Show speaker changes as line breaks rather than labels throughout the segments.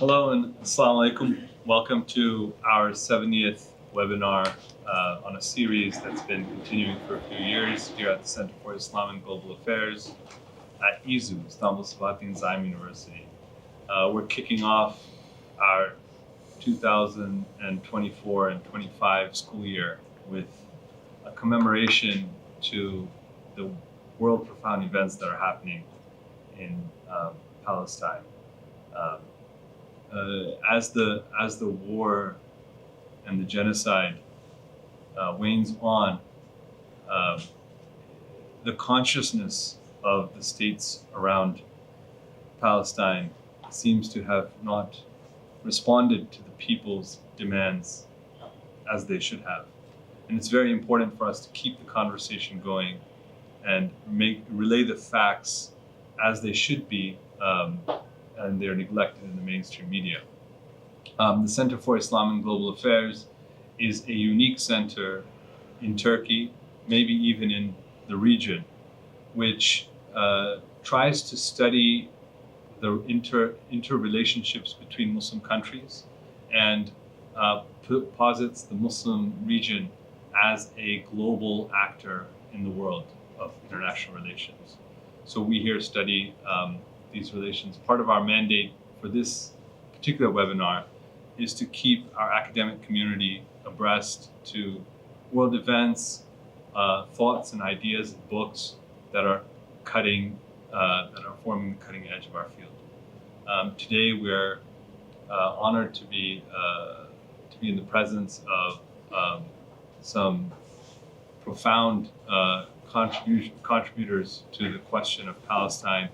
Hello and Assalamu alaikum. Welcome to our 70th webinar on a series that's been continuing for a few years here at the Center for Islam and Global Affairs at ISU, Istanbul Sabahattin Zaim University. We're kicking off our 2024 and 25 school year with a commemoration to the world profound events that are happening in Palestine. As the war and the genocide wanes on, the consciousness of the states around Palestine seems to have not responded to the people's demands as they should have. And it's very important for us to keep the conversation going and relay the facts as they should be, and they're neglected in the mainstream media. The Center for Islam and Global Affairs is a unique center in Turkey, maybe even in the region, which tries to study the interrelationships between Muslim countries and posits the Muslim region as a global actor in the world of international relations. So we here study these relations. Part of our mandate for this particular webinar is to keep our academic community abreast to world events, thoughts and ideas and books that are forming the cutting edge of our field. Today we're honored to be in the presence of some profound contributors to the question of Palestine.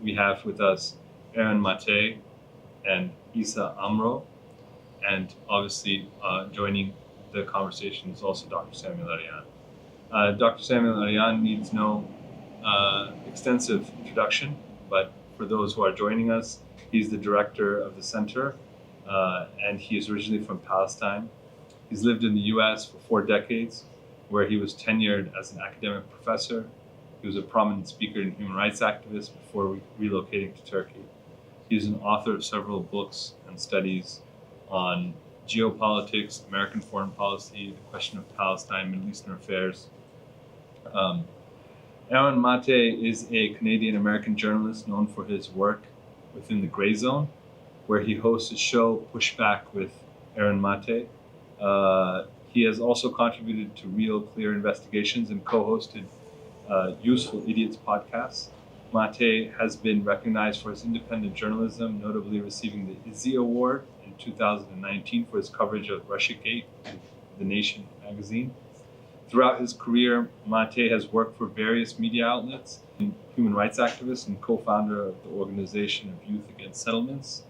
We have with us Aaron Maté and Issa Amro, and obviously joining the conversation is also Dr. Sami Al-Arian. Dr. Sami Al-Arian needs no extensive introduction, but for those who are joining us, he's the director of the center, and he is originally from Palestine. He's lived in the US for 4 decades, where he was tenured as an academic professor. He was a prominent speaker and human rights activist before relocating to Turkey. He is an author of several books and studies on geopolitics, American foreign policy, the question of Palestine, Middle Eastern affairs. Aaron Maté is a Canadian-American journalist known for his work within the Grayzone, where he hosts a show, Pushback with Aaron Maté. He has also contributed to Real Clear Investigations and co-hosted Useful Idiots podcast. Maté has been recognized for his independent journalism, notably receiving the Izzy Award in 2019 for his coverage of Russiagate in The Nation magazine. Throughout his career, Maté has worked for various media outlets, human rights activist and co-founder of the Organization of Youth Against Settlements,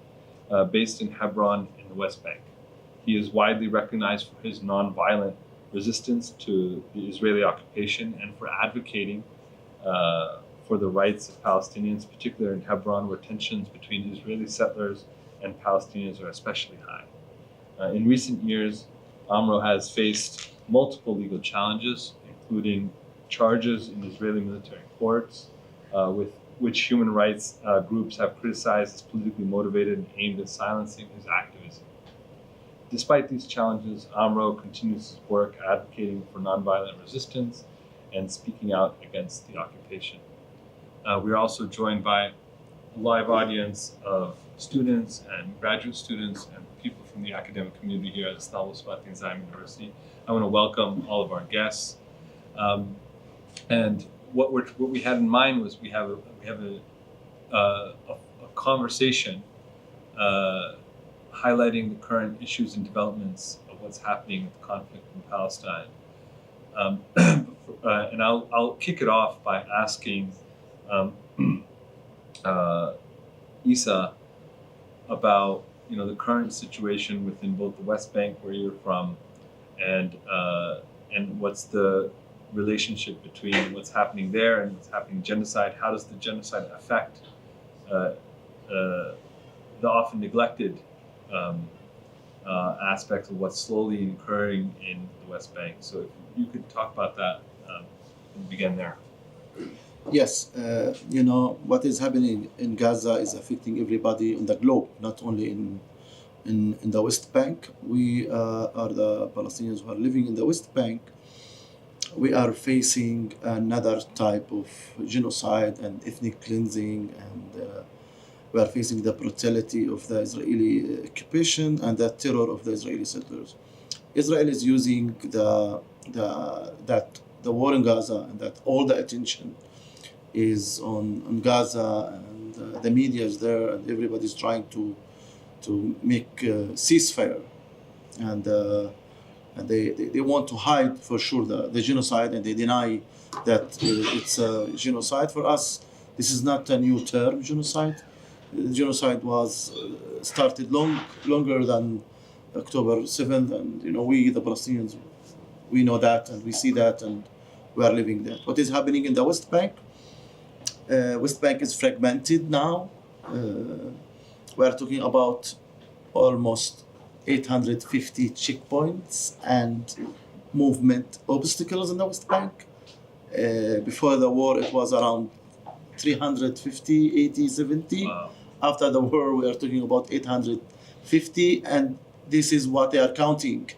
based in Hebron in the West Bank. He is widely recognized for his nonviolent resistance to the Israeli occupation and for advocating for the rights of Palestinians, particularly in Hebron, where tensions between Israeli settlers and Palestinians are especially high. In recent years, Amro has faced multiple legal challenges, including charges in Israeli military courts, with which human rights groups have criticized as politically motivated and aimed at silencing his activism. Despite these challenges, Amro continues his work advocating for nonviolent resistance and speaking out against the occupation. We are also joined by a live audience of students and graduate students and people from the academic community here at Istanbul Sabahattin Zaim University. I want to welcome all of our guests. And what we had in mind was we have a conversation highlighting the current issues and developments of what's happening with the conflict in Palestine. And I'll kick it off by asking Issa about the current situation within both the West Bank, where you're from, and what's the relationship between what's happening there and what's happening in genocide. How does the genocide affect the often neglected aspects of what's slowly occurring in the West Bank? So if you could talk about that and begin there.
Yes, what is happening in Gaza is affecting everybody on the globe, not only in the West Bank. We are the Palestinians who are living in the West Bank. We are facing another type of genocide and ethnic cleansing, and we are facing the brutality of the Israeli occupation and the terror of the Israeli settlers. Israel is using the war in Gaza, and that all the attention is on Gaza, and the media is there, and everybody's trying to make ceasefire, and they want to hide for sure the genocide, and they deny that it's a genocide. For us, this is not a new term, genocide. Genocide was started longer than October 7th, and we, the Palestinians, we know that, and we see that, and we are living that. What is happening in the West Bank? West Bank is fragmented now. We are talking about almost 850 checkpoints and movement obstacles in the West Bank. Before the war, it was around 350, 80, 70.
Wow.
After the war, we are talking about 850, and this is what they are counting.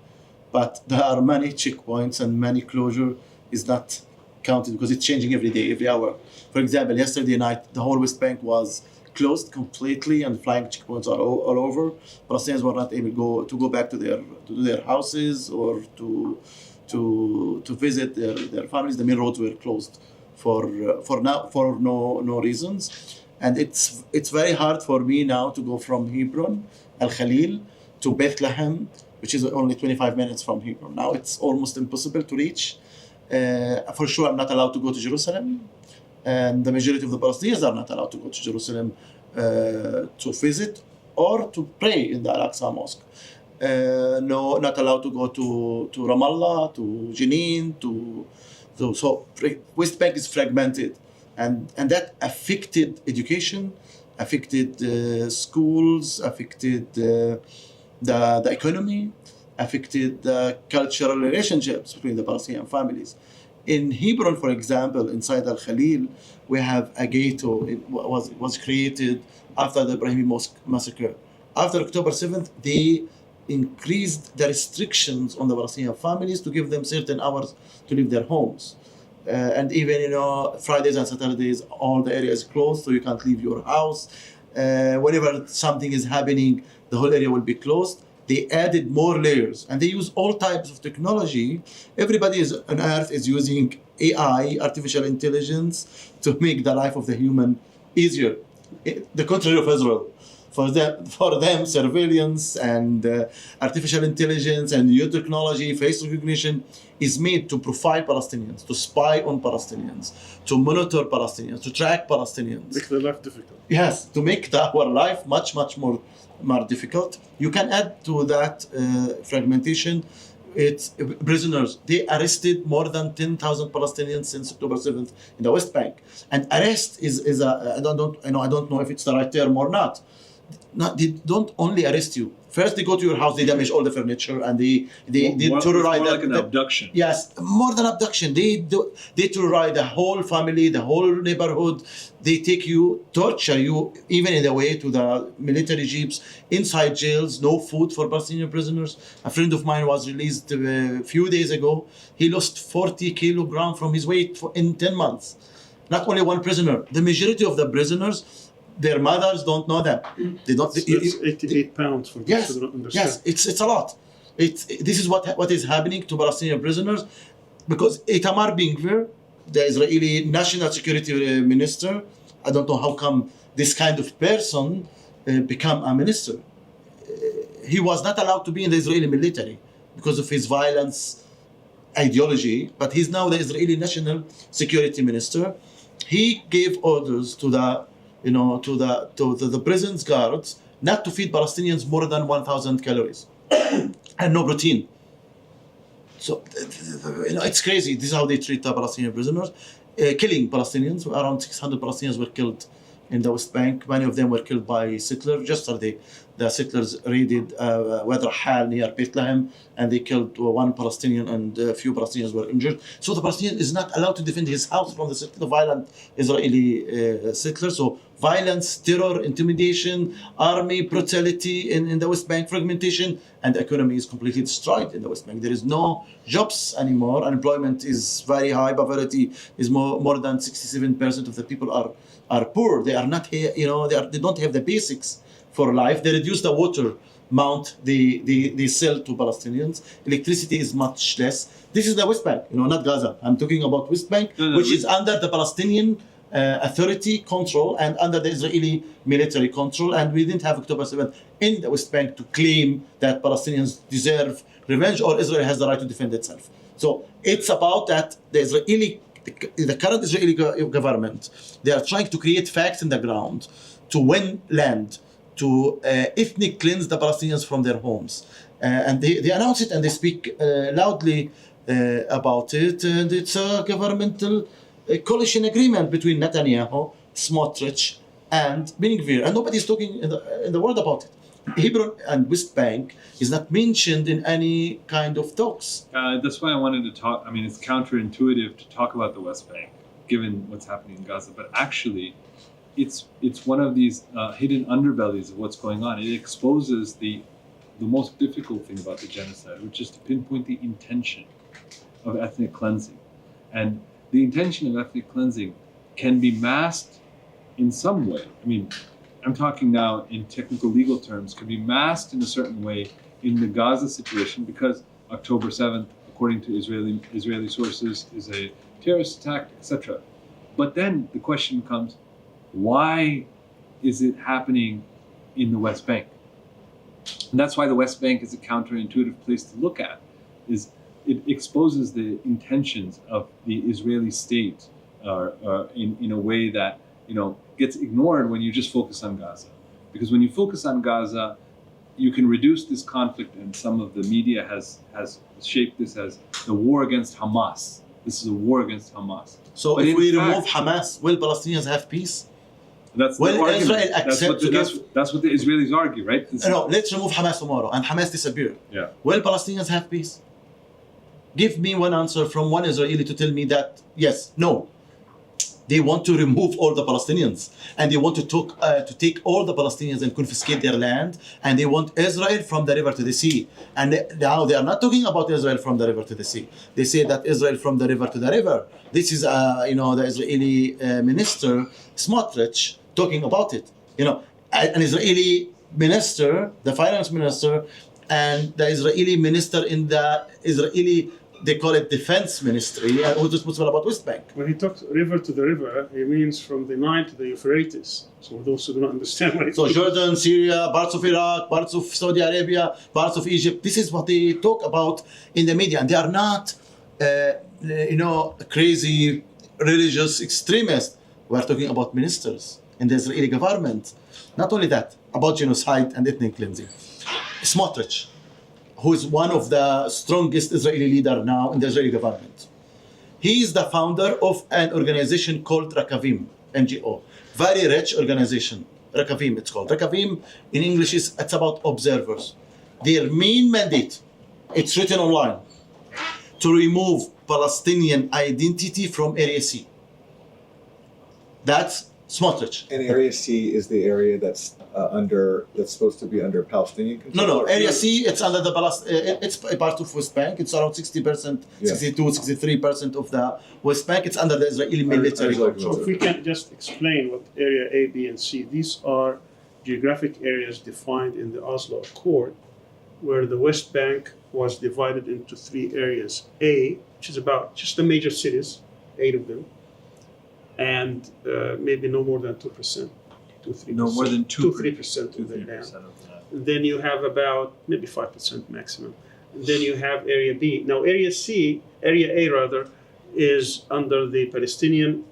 But there are many checkpoints, and many closure is not counted because it's changing every day, every hour. For example, yesterday night, the whole West Bank was closed completely, and flying checkpoints are all over. Palestinians were not able to go back to their houses or to visit their families. The main roads were closed for no reasons, and it's very hard for me now to go from Hebron, Al Khalil, to Bethlehem, which is only 25 minutes from Hebron. Now it's almost impossible to reach. For sure, I'm not allowed to go to Jerusalem, and the majority of the Palestinians are not allowed to go to Jerusalem to visit or to pray in the Al-Aqsa Mosque. No, not allowed to go to Ramallah, to Jenin, so West Bank is fragmented, and that affected education, affected schools, affected the economy, affected the cultural relationships between the Palestinian families. In Hebron, for example, inside Al Khalil, we have a ghetto. It was created after the Ibrahimi Mosque massacre. After October 7th, they increased the restrictions on the Palestinian families to give them certain hours to leave their homes. And even, Fridays and Saturdays, all the area is closed, so you can't leave your house. Whenever something is happening, the whole area will be closed. They added more layers, and they use all types of technology. Everybody on Earth is using AI, artificial intelligence, to make the life of the human easier. The contrary of Israel. For them, surveillance and artificial intelligence and new technology, face recognition, is made to profile Palestinians, to spy on Palestinians, to monitor Palestinians, to track Palestinians.
Make their life difficult.
Yes, to make our life much more difficult. You can add to that fragmentation. It's prisoners. They arrested more than 10,000 Palestinians since October 7th in the West Bank. And arrest is I don't know if it's the right term or not. They don't only arrest you. First, they go to your house, they damage all the furniture, and they terrorize.
More like an abduction.
Yes, more than abduction. They terrorize the whole family, the whole neighborhood. They take you, torture you, even in the way to the military jeeps, inside jails, no food for Palestinian prisoners. A friend of mine was released a few days ago. He lost 40 kilograms from his weight in 10 months. Not only one prisoner. The majority of the prisoners, their mothers don't know them. They don't.
It's 88 pounds for those who don't understand.
Yes, it's a lot. This is what is happening to Palestinian prisoners, because Itamar Ben-Gvir, the Israeli National Security Minister, I don't know how come this kind of person become a minister. He was not allowed to be in the Israeli military because of his violence ideology, but he's now the Israeli National Security Minister. He gave orders to the prison's guards not to feed Palestinians more than 1,000 calories and no protein. So it's crazy. This is how they treat the Palestinian prisoners, killing Palestinians. Around 600 Palestinians were killed in the West Bank. Many of them were killed by settlers. Yesterday, the settlers raided Wadi Rahal near Bethlehem, and they killed one Palestinian, and a few Palestinians were injured. So the Palestinian is not allowed to defend his house from the violent Israeli settlers. So violence, terror, intimidation, army brutality in the West Bank, fragmentation, and the economy is completely destroyed in the West Bank. There is no jobs anymore. Unemployment is very high. Poverty is more than 67% of the people are poor. They are not here, they don't have the basics for life. They reduce the water amount they sell to Palestinians. Electricity is much less. This is the West Bank, not Gaza. I'm talking about West Bank, which is under the Palestinian authority control and under the Israeli military control. And we didn't have October 7th in the West Bank to claim that Palestinians deserve revenge or Israel has the right to defend itself. So it's about that the current Israeli government, they are trying to create facts in the ground to win land, to ethnic cleanse the Palestinians from their homes. And they announce it and they speak loudly about it. And it's a governmental coalition agreement between Netanyahu, Smotrich, and Ben Gvir. And nobody's talking in the world about it. Hebron and West Bank is not mentioned in any kind of talks.
That's why I wanted to talk. I mean, it's counterintuitive to talk about the West Bank, given what's happening in Gaza. But actually, it's one of these hidden underbellies of what's going on. It exposes the most difficult thing about the genocide, which is to pinpoint the intention of ethnic cleansing. And the intention of ethnic cleansing can be masked in some way. I mean, I'm talking now in technical legal terms, can be masked in a certain way in the Gaza situation because October 7th, according to Israeli sources, is a terrorist attack, etc. But then the question becomes, why is it happening in the West Bank? And that's why the West Bank is a counterintuitive place to look at, is it exposes the intentions of the Israeli state in a way that gets ignored when you just focus on Gaza. Because when you focus on Gaza, you can reduce this conflict, and some of the media has shaped this as the war against Hamas. This is a war against Hamas.
So but if we remove Hamas, will Palestinians have peace?
That's
will
the
Israel accept
that's what the Israelis argue, right?
No, let's remove Hamas tomorrow and Hamas disappear.
Yeah.
Will Palestinians have peace? Give me one answer from one Israeli to tell me that yes, no. They want to remove all the Palestinians, and they want to take all the Palestinians and confiscate their land, and they want Israel from the river to the sea. And now they are not talking about Israel from the river to the sea. They say that Israel from the river to the river. This is the Israeli minister Smotrich talking about it. An Israeli minister, the finance minister, and the Israeli minister in the Israeli, they call it defense ministry, who's responsible about West Bank.
When he talks river to the river, he means from the Nile to the Euphrates. So those who do not understand what
So Jordan, Syria, parts of Iraq, parts of Saudi Arabia, parts of Egypt. This is what they talk about in the media, and they are not, crazy religious extremists. We are talking about ministers in the Israeli government. Not only that, about genocide and ethnic cleansing. Smotrich, who is one of the strongest Israeli leader now in the Israeli government. He is the founder of an organization called Rakavim, NGO. Very rich organization, Rakavim it's called. Rakavim in English it's about observers. Their main mandate, it's written online, to remove Palestinian identity from Area C. That's Smotrich.
And Area C is the area that's supposed to be under Palestinian control?
No. Area C, it's under the it's a part of West Bank. It's around 60%, 62, 63% of the West Bank. It's under the Israeli military control.
So if we can just explain what Area A, B, and C, these are geographic areas defined in the Oslo Accord, where the West Bank was divided into three areas. A, which is about just the major cities, 8 of them, and maybe no more than 2%. 2-3%.
No more than
2-3% of the land. And then you have about maybe 5% maximum. And then you have Area B. Now Area A rather, is under the Palestinian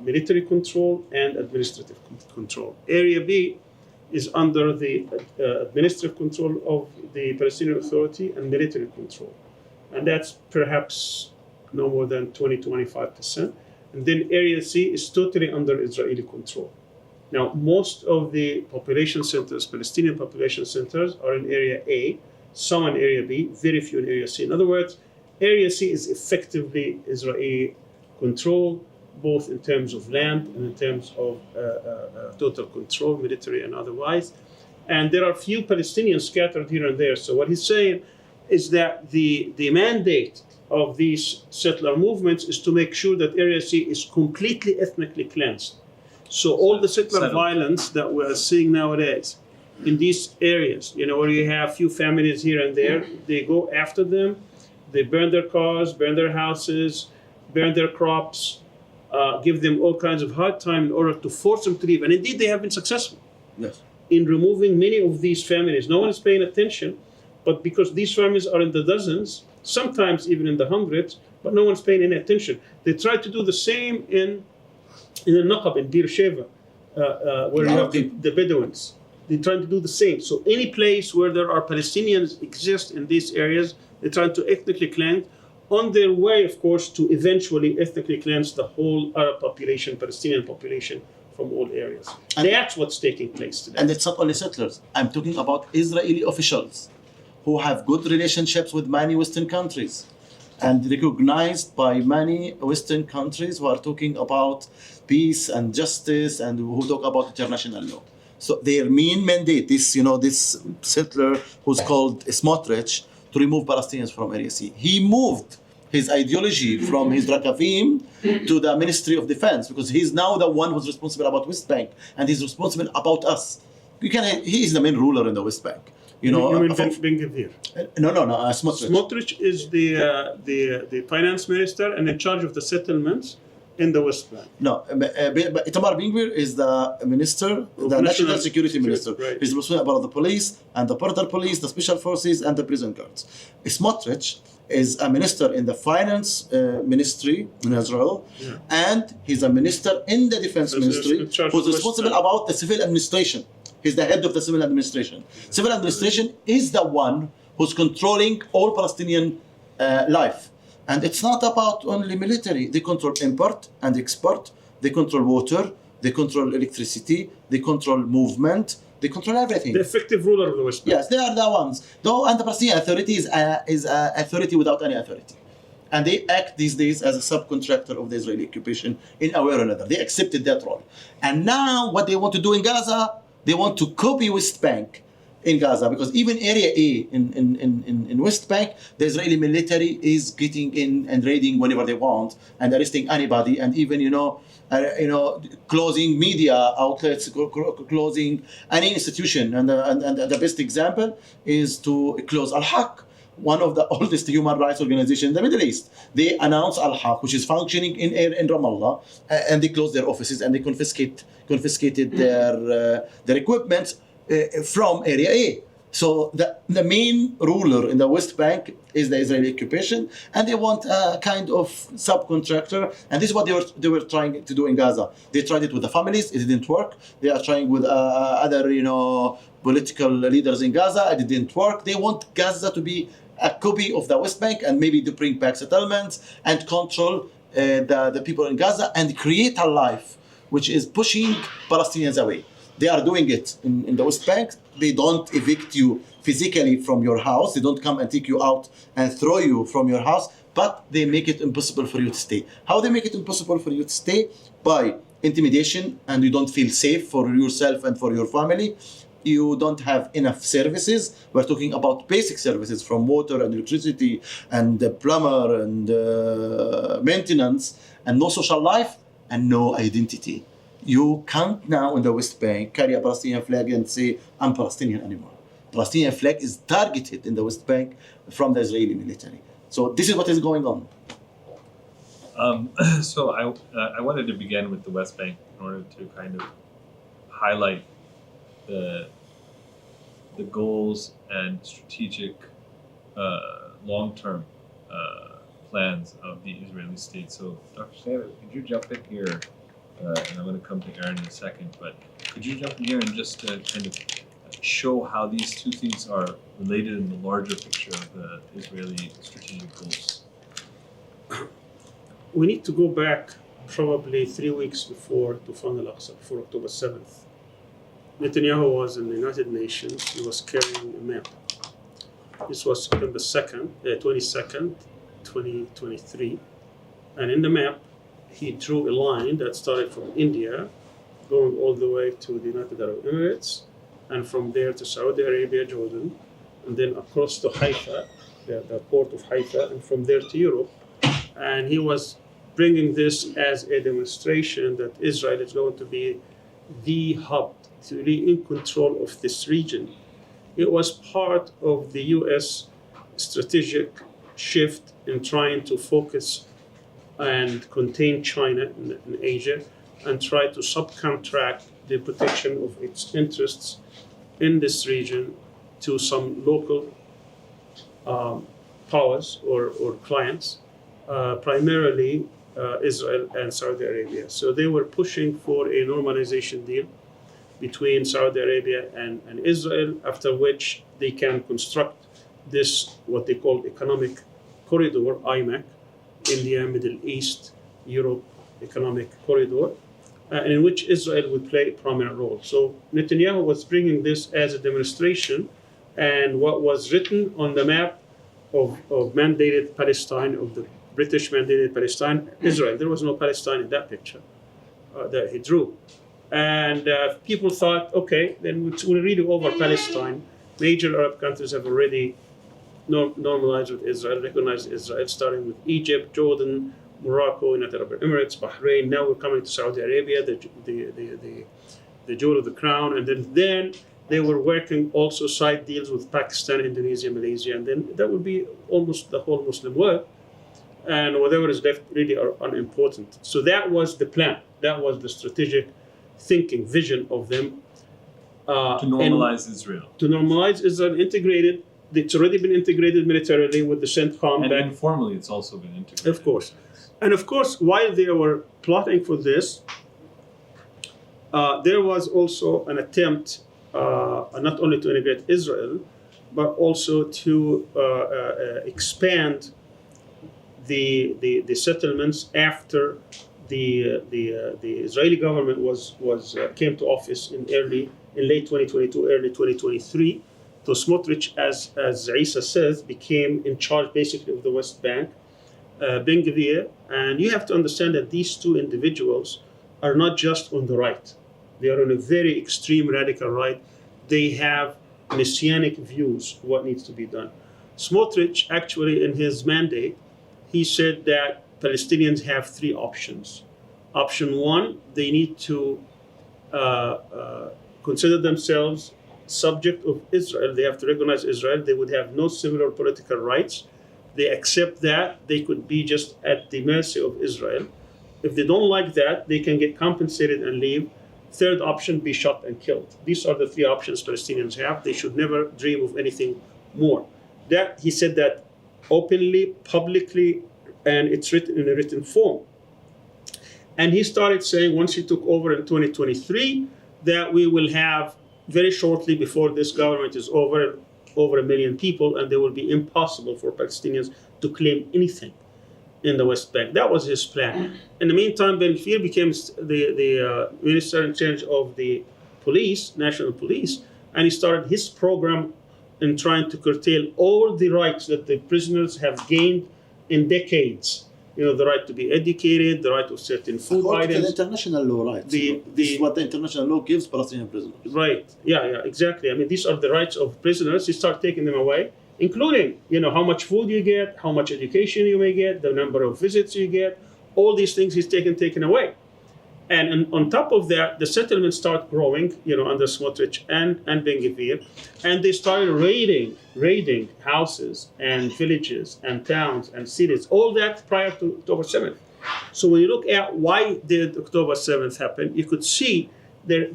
military control and administrative control. Area B is under the administrative control of the Palestinian Authority and military control. And that's perhaps no more than 20-25%. And then Area C is totally under Israeli control. Now, most of the population centers, Palestinian population centers, are in Area A, some in Area B, very few in Area C. In other words, Area C is effectively Israeli control, both in terms of land and in terms of total control, military and otherwise. And there are few Palestinians scattered here and there. So what he's saying is that the mandate of these settler movements is to make sure that Area C is completely ethnically cleansed. So all the settler violence that we're seeing nowadays in these areas, where you have few families here and there, they go after them, they burn their cars, burn their houses, burn their crops, give them all kinds of hard time in order to force them to leave. And indeed, they have been successful in removing many of these families. No one is paying attention, but because these families are in the dozens, sometimes even in the hundreds, but no one's paying any attention. They try to do the same in Al-Naqab, in Bir Sheva, where you have the Bedouins. They're trying to do the same. So any place where there are Palestinians exist in these areas, they're trying to ethnically cleanse, on their way, of course, to eventually ethnically cleanse the whole Arab population, Palestinian population from all areas. And that's what's taking place today.
And it's not only settlers. I'm talking about Israeli officials who have good relationships with many Western countries and recognized by many Western countries who are talking about peace and justice and who talk about international law. So their main mandate, this settler who's called Smotrich, to remove Palestinians from Area C. He moved his ideology from his Rakavim to the Ministry of Defense because he's now the one who's responsible about West Bank and he's responsible about us. He is the main ruler in the West Bank.
You mean Ben Gvir?
No, Smotrich.
Smotrich is the finance minister and in charge of the settlements in the West Bank.
No, Itamar Ben-Gvir is the minister, the national security minister.
Right.
He's responsible about the police and the border police, the special forces, and the prison guards. Smotrich is a minister in the finance ministry in Israel, and he's a minister in the defense ministry who's responsible about the civil administration. He's the head of the civil administration. Civil administration is the one who's controlling all Palestinian life. And it's not about only military. They control import and export. They control water. They control electricity. They control movement. They control everything.
The effective ruler of the West Bank.
Yes, they are the ones. Though, and the Palestinian Authority is authority without any authority. And they act these days as a subcontractor of the Israeli occupation in a way or another. They accepted that role. And now what they want to do in Gaza, they want to copy West Bank in Gaza, because even Area A in West Bank, the Israeli military is getting in and raiding whenever they want and arresting anybody, and even closing media outlets, closing any institution. And the best example is to close Al-Haq, one of the oldest human rights organizations in the Middle East. They announced Al-Haq, which is functioning in Ramallah, and they closed their offices and they confiscated their equipment from Area A. So the main ruler in the West Bank is the Israeli occupation, and they want a kind of subcontractor. And this is what they were trying to do in Gaza. They tried it with the families, it didn't work. They are trying with other political leaders in Gaza, it didn't work. They want Gaza to be a copy of the West Bank and maybe to bring back settlements and control the people in Gaza and create a life which is pushing Palestinians away. They are doing it in the West Bank. They don't evict you physically from your house. They don't come and take you out and throw you from your house, but they make it impossible for you to stay. How they make it impossible for you to stay? By intimidation, and you don't feel safe for yourself and for your family. You don't have enough services. We're talking about basic services from water and electricity and the plumber and maintenance, and no social life and no identity. You can't now in the West Bank carry a Palestinian flag and say, I'm Palestinian anymore. Palestinian flag is targeted in the West Bank from the Israeli military. So this is what is going on.
So I wanted to begin with the West Bank in order to kind of highlight the goals and strategic long-term plans of the Israeli state. So Dr. Sami, could you jump in here? And I'm going to come to Aaron in a second, but could you jump in here and just kind of show how these two things are related in the larger picture of the Israeli strategic goals?
We need to go back probably 3 weeks before Tufan al-Aqsa, before October 7th. Netanyahu was in the United Nations. He was carrying a map. This was September 22nd, 2023. And in the map, he drew a line that started from India, going all the way to the United Arab Emirates, and from there to Saudi Arabia, Jordan, and then across to Haifa, the port of Haifa, and from there to Europe. And he was bringing this as a demonstration that Israel is going to be the hub, to be in control of this region. It was part of the US strategic shift in trying to focus and contain China in Asia and try to subcontract the protection of its interests in this region to some local powers or clients, primarily Israel and Saudi Arabia. So they were pushing for a normalization deal between Saudi Arabia and Israel, after which they can construct this, what they call economic corridor, IMEC, India, Middle East, Europe economic corridor, in which Israel would play a prominent role. So Netanyahu was bringing this as a demonstration, and what was written on the map of mandated Palestine, of the British mandated Palestine, Israel. There was no Palestine in that picture that he drew. And people thought, okay, then we'll read over Palestine. Major Arab countries have already normalized with Israel, recognized Israel, starting with Egypt, Jordan, Morocco, United Arab Emirates, Bahrain. Now we're coming to Saudi Arabia, the jewel of the crown. And then they were working also side deals with Pakistan, Indonesia, Malaysia. And then that would be almost the whole Muslim world. And whatever is left really are unimportant. So that was the plan. That was the strategic thinking, vision of them.
To normalize Israel.
To normalize Israel, integrated. It's already been integrated militarily with the CENTCOM.
And informally, it's also been integrated.
Of course. And of course, while they were plotting for this, there was also an attempt not only to integrate Israel, but also to expand the settlements after the Israeli government came to office in late 2022, early 2023. So Smotrich, as Issa says, became in charge basically of the West Bank, Ben Gvir, and you have to understand that these two individuals are not just on the right. They are on a very extreme radical right. They have messianic views of what needs to be done. Smotrich, actually, in his mandate, he said that Palestinians have three options. Option one, they need to consider themselves subject of Israel. They have to recognize Israel. They would have no similar political rights. They accept that. They could be just at the mercy of Israel. If they don't like that, they can get compensated and leave. Third option, be shot and killed. These are the three options Palestinians have. They should never dream of anything more. That he said that openly, publicly, and it's written in a written form. And he started saying, once he took over in 2023, that we will have very shortly before this government is over 1 million people, and it will be impossible for Palestinians to claim anything in the West Bank. That was his plan. In the meantime, Ben Gvir became the minister in charge of the police, national police, and he started his program in trying to curtail all the rights that the prisoners have gained in decades. You know, the right to be educated, the right to certain food
According
items.
to the international law, right? This is what the international law gives Palestinian prisoners.
Right. Yeah, exactly. I mean, these are the rights of prisoners. You start taking them away, including, how much food you get, how much education you may get, the number of visits you get. All these things he's taken away. And on top of that, the settlements start growing, under Smotrich and Ben Gvir, and they started raiding houses and villages and towns and cities, all that prior to October 7th. So when you look at why did October 7th happen, you could see there,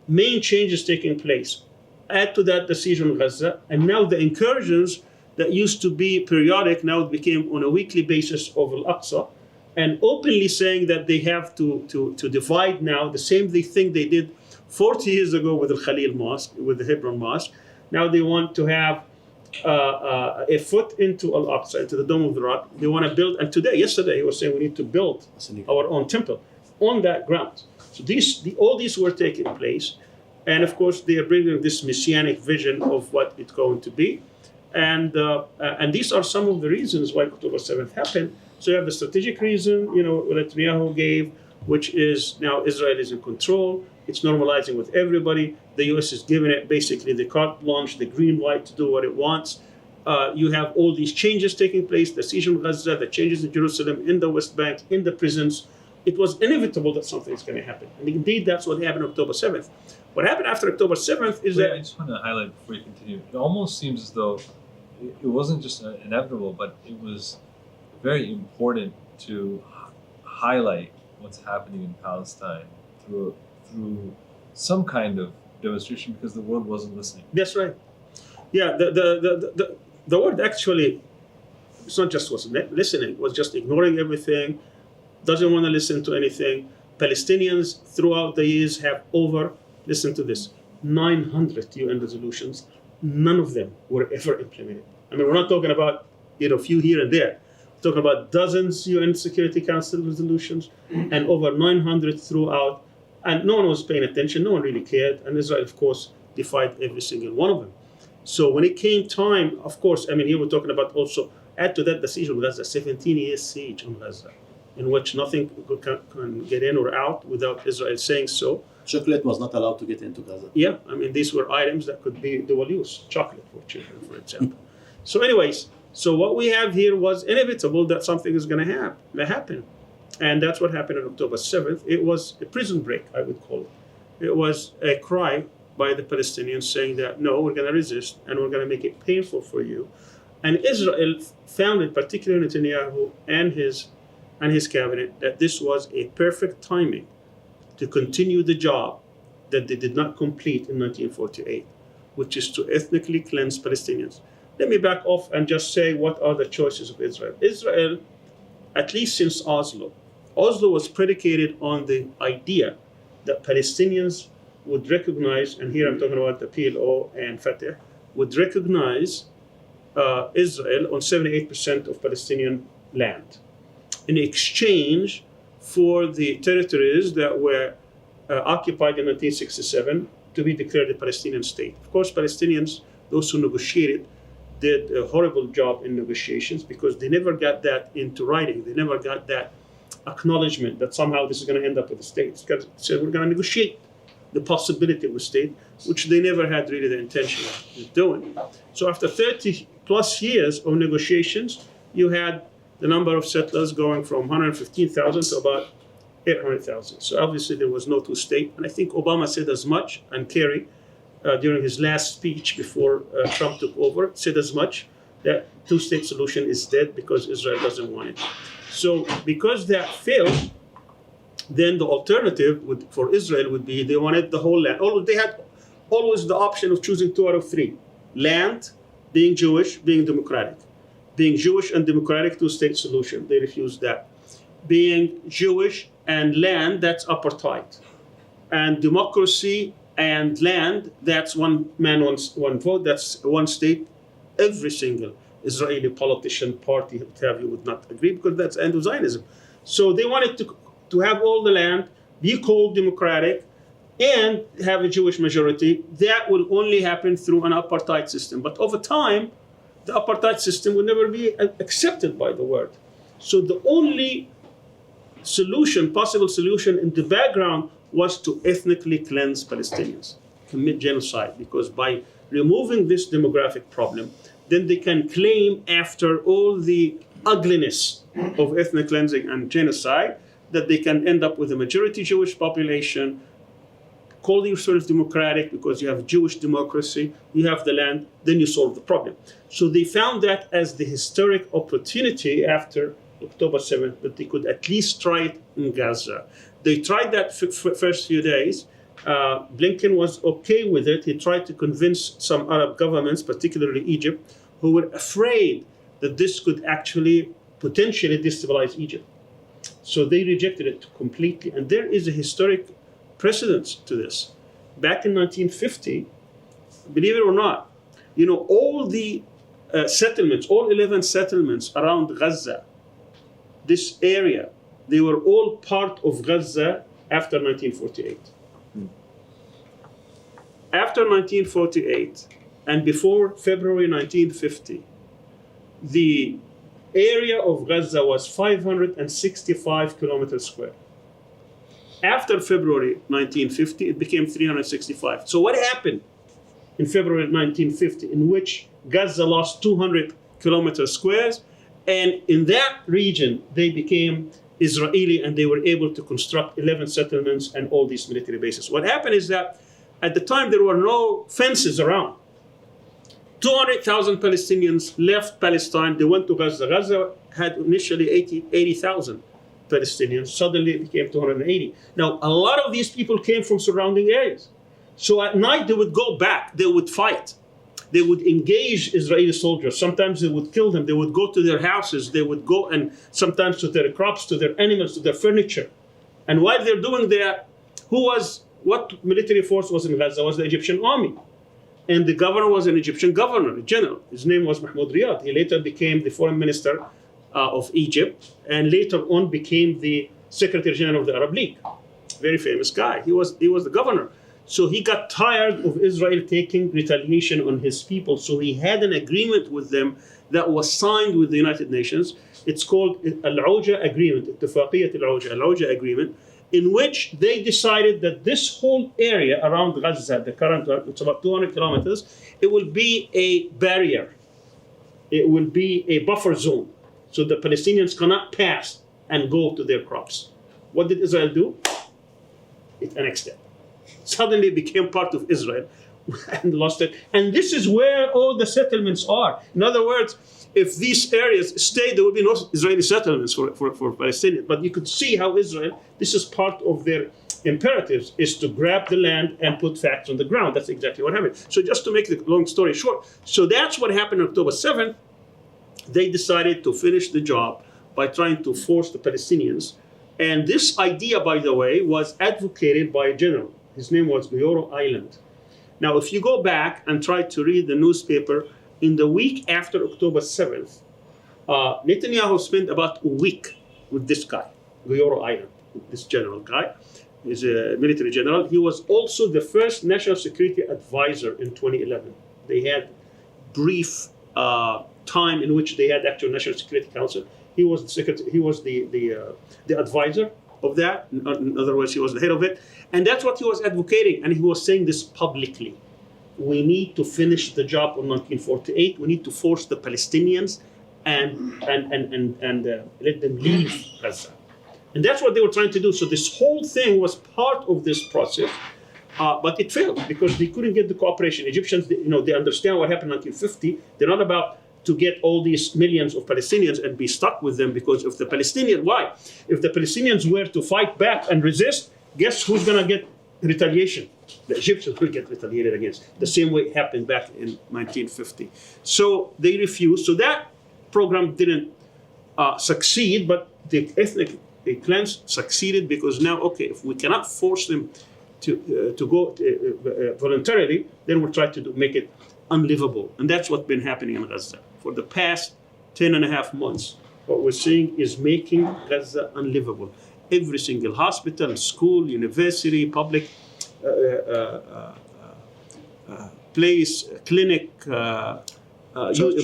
main changes taking place. Add to that the siege on Gaza, and now the incursions that used to be periodic now became on a weekly basis of Al-Aqsa, and openly saying that they have to divide now the same thing they did 40 years ago with the Khalil Mosque, with the Hebron Mosque. Now they want to have a foot into Al-Aqsa, into the Dome of the Rock. They want to build, and yesterday he was saying we need to build our own temple. on that ground. So all these were taking place. And of course, they are bringing this messianic vision of what it's going to be. And these are some of the reasons why October 7th happened. So you have the strategic reason, Netanyahu gave, which is now Israel is in control. It's normalizing with everybody. The U.S. is giving it basically the carte blanche, the green light to do what it wants. You have all these changes taking place, the siege in Gaza, the changes in Jerusalem, in the West Bank, in the prisons. It was inevitable that something is going to happen. And indeed, that's what happened on October 7th. What happened after October 7th is that...
I just want to highlight before you continue. It almost seems as though it wasn't just inevitable, but it was very important to highlight what's happening in Palestine through some kind of demonstration because the world wasn't listening.
That's right. Yeah, the world actually, it's not just wasn't listening, it was just ignoring everything, doesn't want to listen to anything. Palestinians throughout the years have listen to this, 900 UN resolutions. None of them were ever implemented. I mean, we're not talking about a few here and there. We're talking about dozens UN Security Council resolutions and over 900 throughout. And no one was paying attention. No one really cared. And Israel, of course, defied every single one of them. So when it came time, of course, I mean, here we're talking about also, add to that the siege on Gaza, 17-year siege on Gaza, in which nothing can get in or out without Israel saying so.
Chocolate was not allowed to get into Gaza.
Yeah, I mean, these were items that could be dual use, chocolate for children, for example. So anyways, so what we have here was inevitable that something is going to happen. And that's what happened on October 7th. It was a prison break, I would call it. It was a cry by the Palestinians saying that, no, we're going to resist and we're going to make it painful for you. And Israel found it, particularly Netanyahu and his cabinet, that this was a perfect timing to continue the job that they did not complete in 1948, which is to ethnically cleanse Palestinians. Let me back off and just say what are the choices of Israel. Israel, at least since Oslo was predicated on the idea that Palestinians would recognize, and here I'm talking about the PLO and Fatah, would recognize Israel on 78% of Palestinian land in exchange for the territories that were occupied in 1967 to be declared a Palestinian state. Of course, Palestinians, those who negotiated, did a horrible job in negotiations because they never got that into writing. They never got that acknowledgement that somehow this is going to end up with the state. So we're going to negotiate the possibility of a state, which they never had really the intention of doing. So after 30 plus years of negotiations, you had the number of settlers going from 115,000 to about 800,000. So obviously there was no two-state. And I think Obama said as much, and Kerry, during his last speech before Trump took over, said as much, that two-state solution is dead because Israel doesn't want it. So because that failed, then the alternative for Israel would be they wanted the whole land. They had always the option of choosing 2 out of 3. Land, being Jewish, being democratic. Being Jewish and democratic, two-state solution. They refused that. Being Jewish and land, that's apartheid. And democracy and land, that's one man, one vote, that's one state. Every single Israeli politician, party, what have you, would not agree because that's end of Zionism. So they wanted to have all the land, be called democratic, and have a Jewish majority. That will only happen through an apartheid system. But over time, the apartheid system will never be accepted by the world. So the only possible solution in the background was to ethnically cleanse Palestinians, commit genocide, because by removing this demographic problem, then they can claim after all the ugliness of ethnic cleansing and genocide that they can end up with a majority Jewish population, call yourself democratic because you have Jewish democracy, you have the land, then you solve the problem. So they found that as the historic opportunity after October 7th, that they could at least try it in Gaza. They tried that first few days. Blinken was okay with it. He tried to convince some Arab governments, particularly Egypt, who were afraid that this could actually potentially destabilize Egypt. So they rejected it completely. And there is a historic precedence to this. Back in 1950, believe it or not, all the settlements, all 11 settlements around Gaza, this area They were all part of Gaza after 1948. After 1948 and before February 1950, the area of Gaza was 565 kilometers square. After February 1950, it became 365. So what happened in February 1950, in which Gaza lost 200 kilometers squares, and in that region, they became Israeli, and they were able to construct 11 settlements and all these military bases. What happened is that at the time, there were no fences around. 200,000 Palestinians left Palestine. They went to Gaza. Gaza had initially 80,000 Palestinians. Suddenly, it became 280. Now, a lot of these people came from surrounding areas. So at night, they would go back. They would fight. They would engage Israeli soldiers. Sometimes they would kill them. They would go to their houses. They would go and sometimes to their crops, to their animals, to their furniture. And while they're doing that, what military force was in Gaza was the Egyptian army. And the governor was an Egyptian governor, a general. His name was Mahmoud Riyad. He later became the foreign minister of Egypt, and later on became the Secretary General of the Arab League. Very famous guy. He was the governor. So he got tired of Israel taking retaliation on his people. So he had an agreement with them that was signed with the United Nations. It's called Al-Auja Agreement, Ittifaqiyat Al-Auja Agreement, in which they decided that this whole area around Gaza, the current, it's about 200 kilometers, it will be a barrier. It will be a buffer zone. So the Palestinians cannot pass and go to their crops. What did Israel do? It annexed it. Suddenly became part of Israel and lost it. And this is where all the settlements are. In other words, if these areas stay, there will be no Israeli settlements for Palestinians. But you could see how Israel, this is part of their imperatives, is to grab the land and put facts on the ground. That's exactly what happened. So just to make the long story short, so that's what happened on October 7th. They decided to finish the job by trying to force the Palestinians. And this idea, by the way, was advocated by a general. His name was Dr.Al-Arian. Now, if you go back and try to read the newspaper, in the week after October 7th, Netanyahu spent about a week with this guy, Dr.Al-Arian, this general guy. He's a military general. He was also the first national security advisor in 2011. They had brief time in which they had actual National Security Council. He was the secretary. He was the advisor of that. In other words, he was the head of it, and that's what he was advocating. And he was saying this publicly: we need to finish the job on 1948. We need to force the Palestinians and let them leave Gaza. And that's what they were trying to do. So this whole thing was part of this process, but it failed because they couldn't get the cooperation. Egyptians, they understand what happened in 1950. They're not about to get all these millions of Palestinians and be stuck with them, because if the Palestinians were to fight back and resist, guess who's going to get retaliation? The Egyptians will get retaliated against, the same way it happened back in 1950. So they refused. So that program didn't succeed, but the ethnic cleanse succeeded, because now, okay, if we cannot force them to go voluntarily, then we'll try to make it unlivable. And that's what's been happening in Gaza. For the past 10 and a half months, what we're seeing is making Gaza unlivable. Every single hospital, school, university, public place, clinic,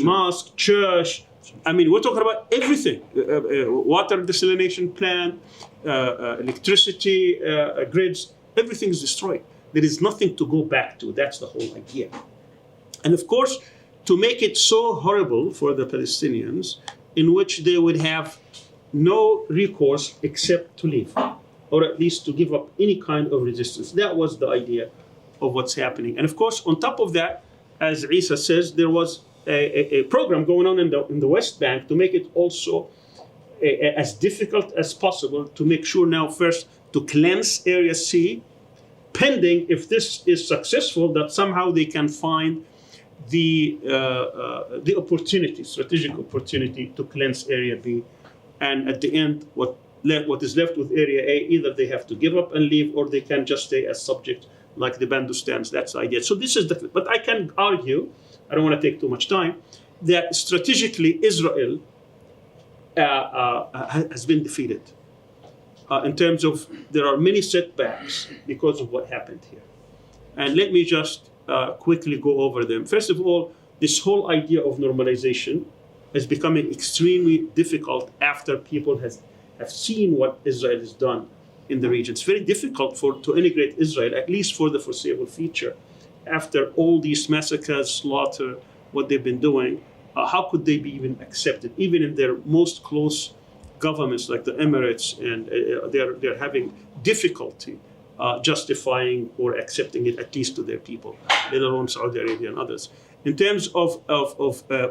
mosque, church. I mean, we're talking about everything. Water desalination plant, electricity, grids, everything is destroyed. There is nothing to go back to. That's the whole idea. And of course, to make it so horrible for the Palestinians, in which they would have no recourse except to leave, or at least to give up any kind of resistance. That was the idea of what's happening. And of course, on top of that, as Issa says, there was a program going on in the West Bank to make it also as difficult as possible, to make sure now first to cleanse Area C, pending, if this is successful, that somehow they can find the opportunity, strategic opportunity to cleanse Area B. And at the end, what is left with Area A, either they have to give up and leave, or they can just stay as subject, like the Bandustans. That's the idea. So this is but I can argue, I don't want to take too much time, that strategically Israel has been defeated. in terms of there are many setbacks because of what happened here. And let me just quickly go over them. First of all, this whole idea of normalization is becoming extremely difficult after people have seen what Israel has done in the region. It's very difficult to integrate Israel, at least for the foreseeable future, after all these massacres, slaughter, what they've been doing. How could they be even accepted, even in their most close governments like the Emirates, and they're having difficulty justifying or accepting it, at least to their people, let alone Saudi Arabia and others. In terms of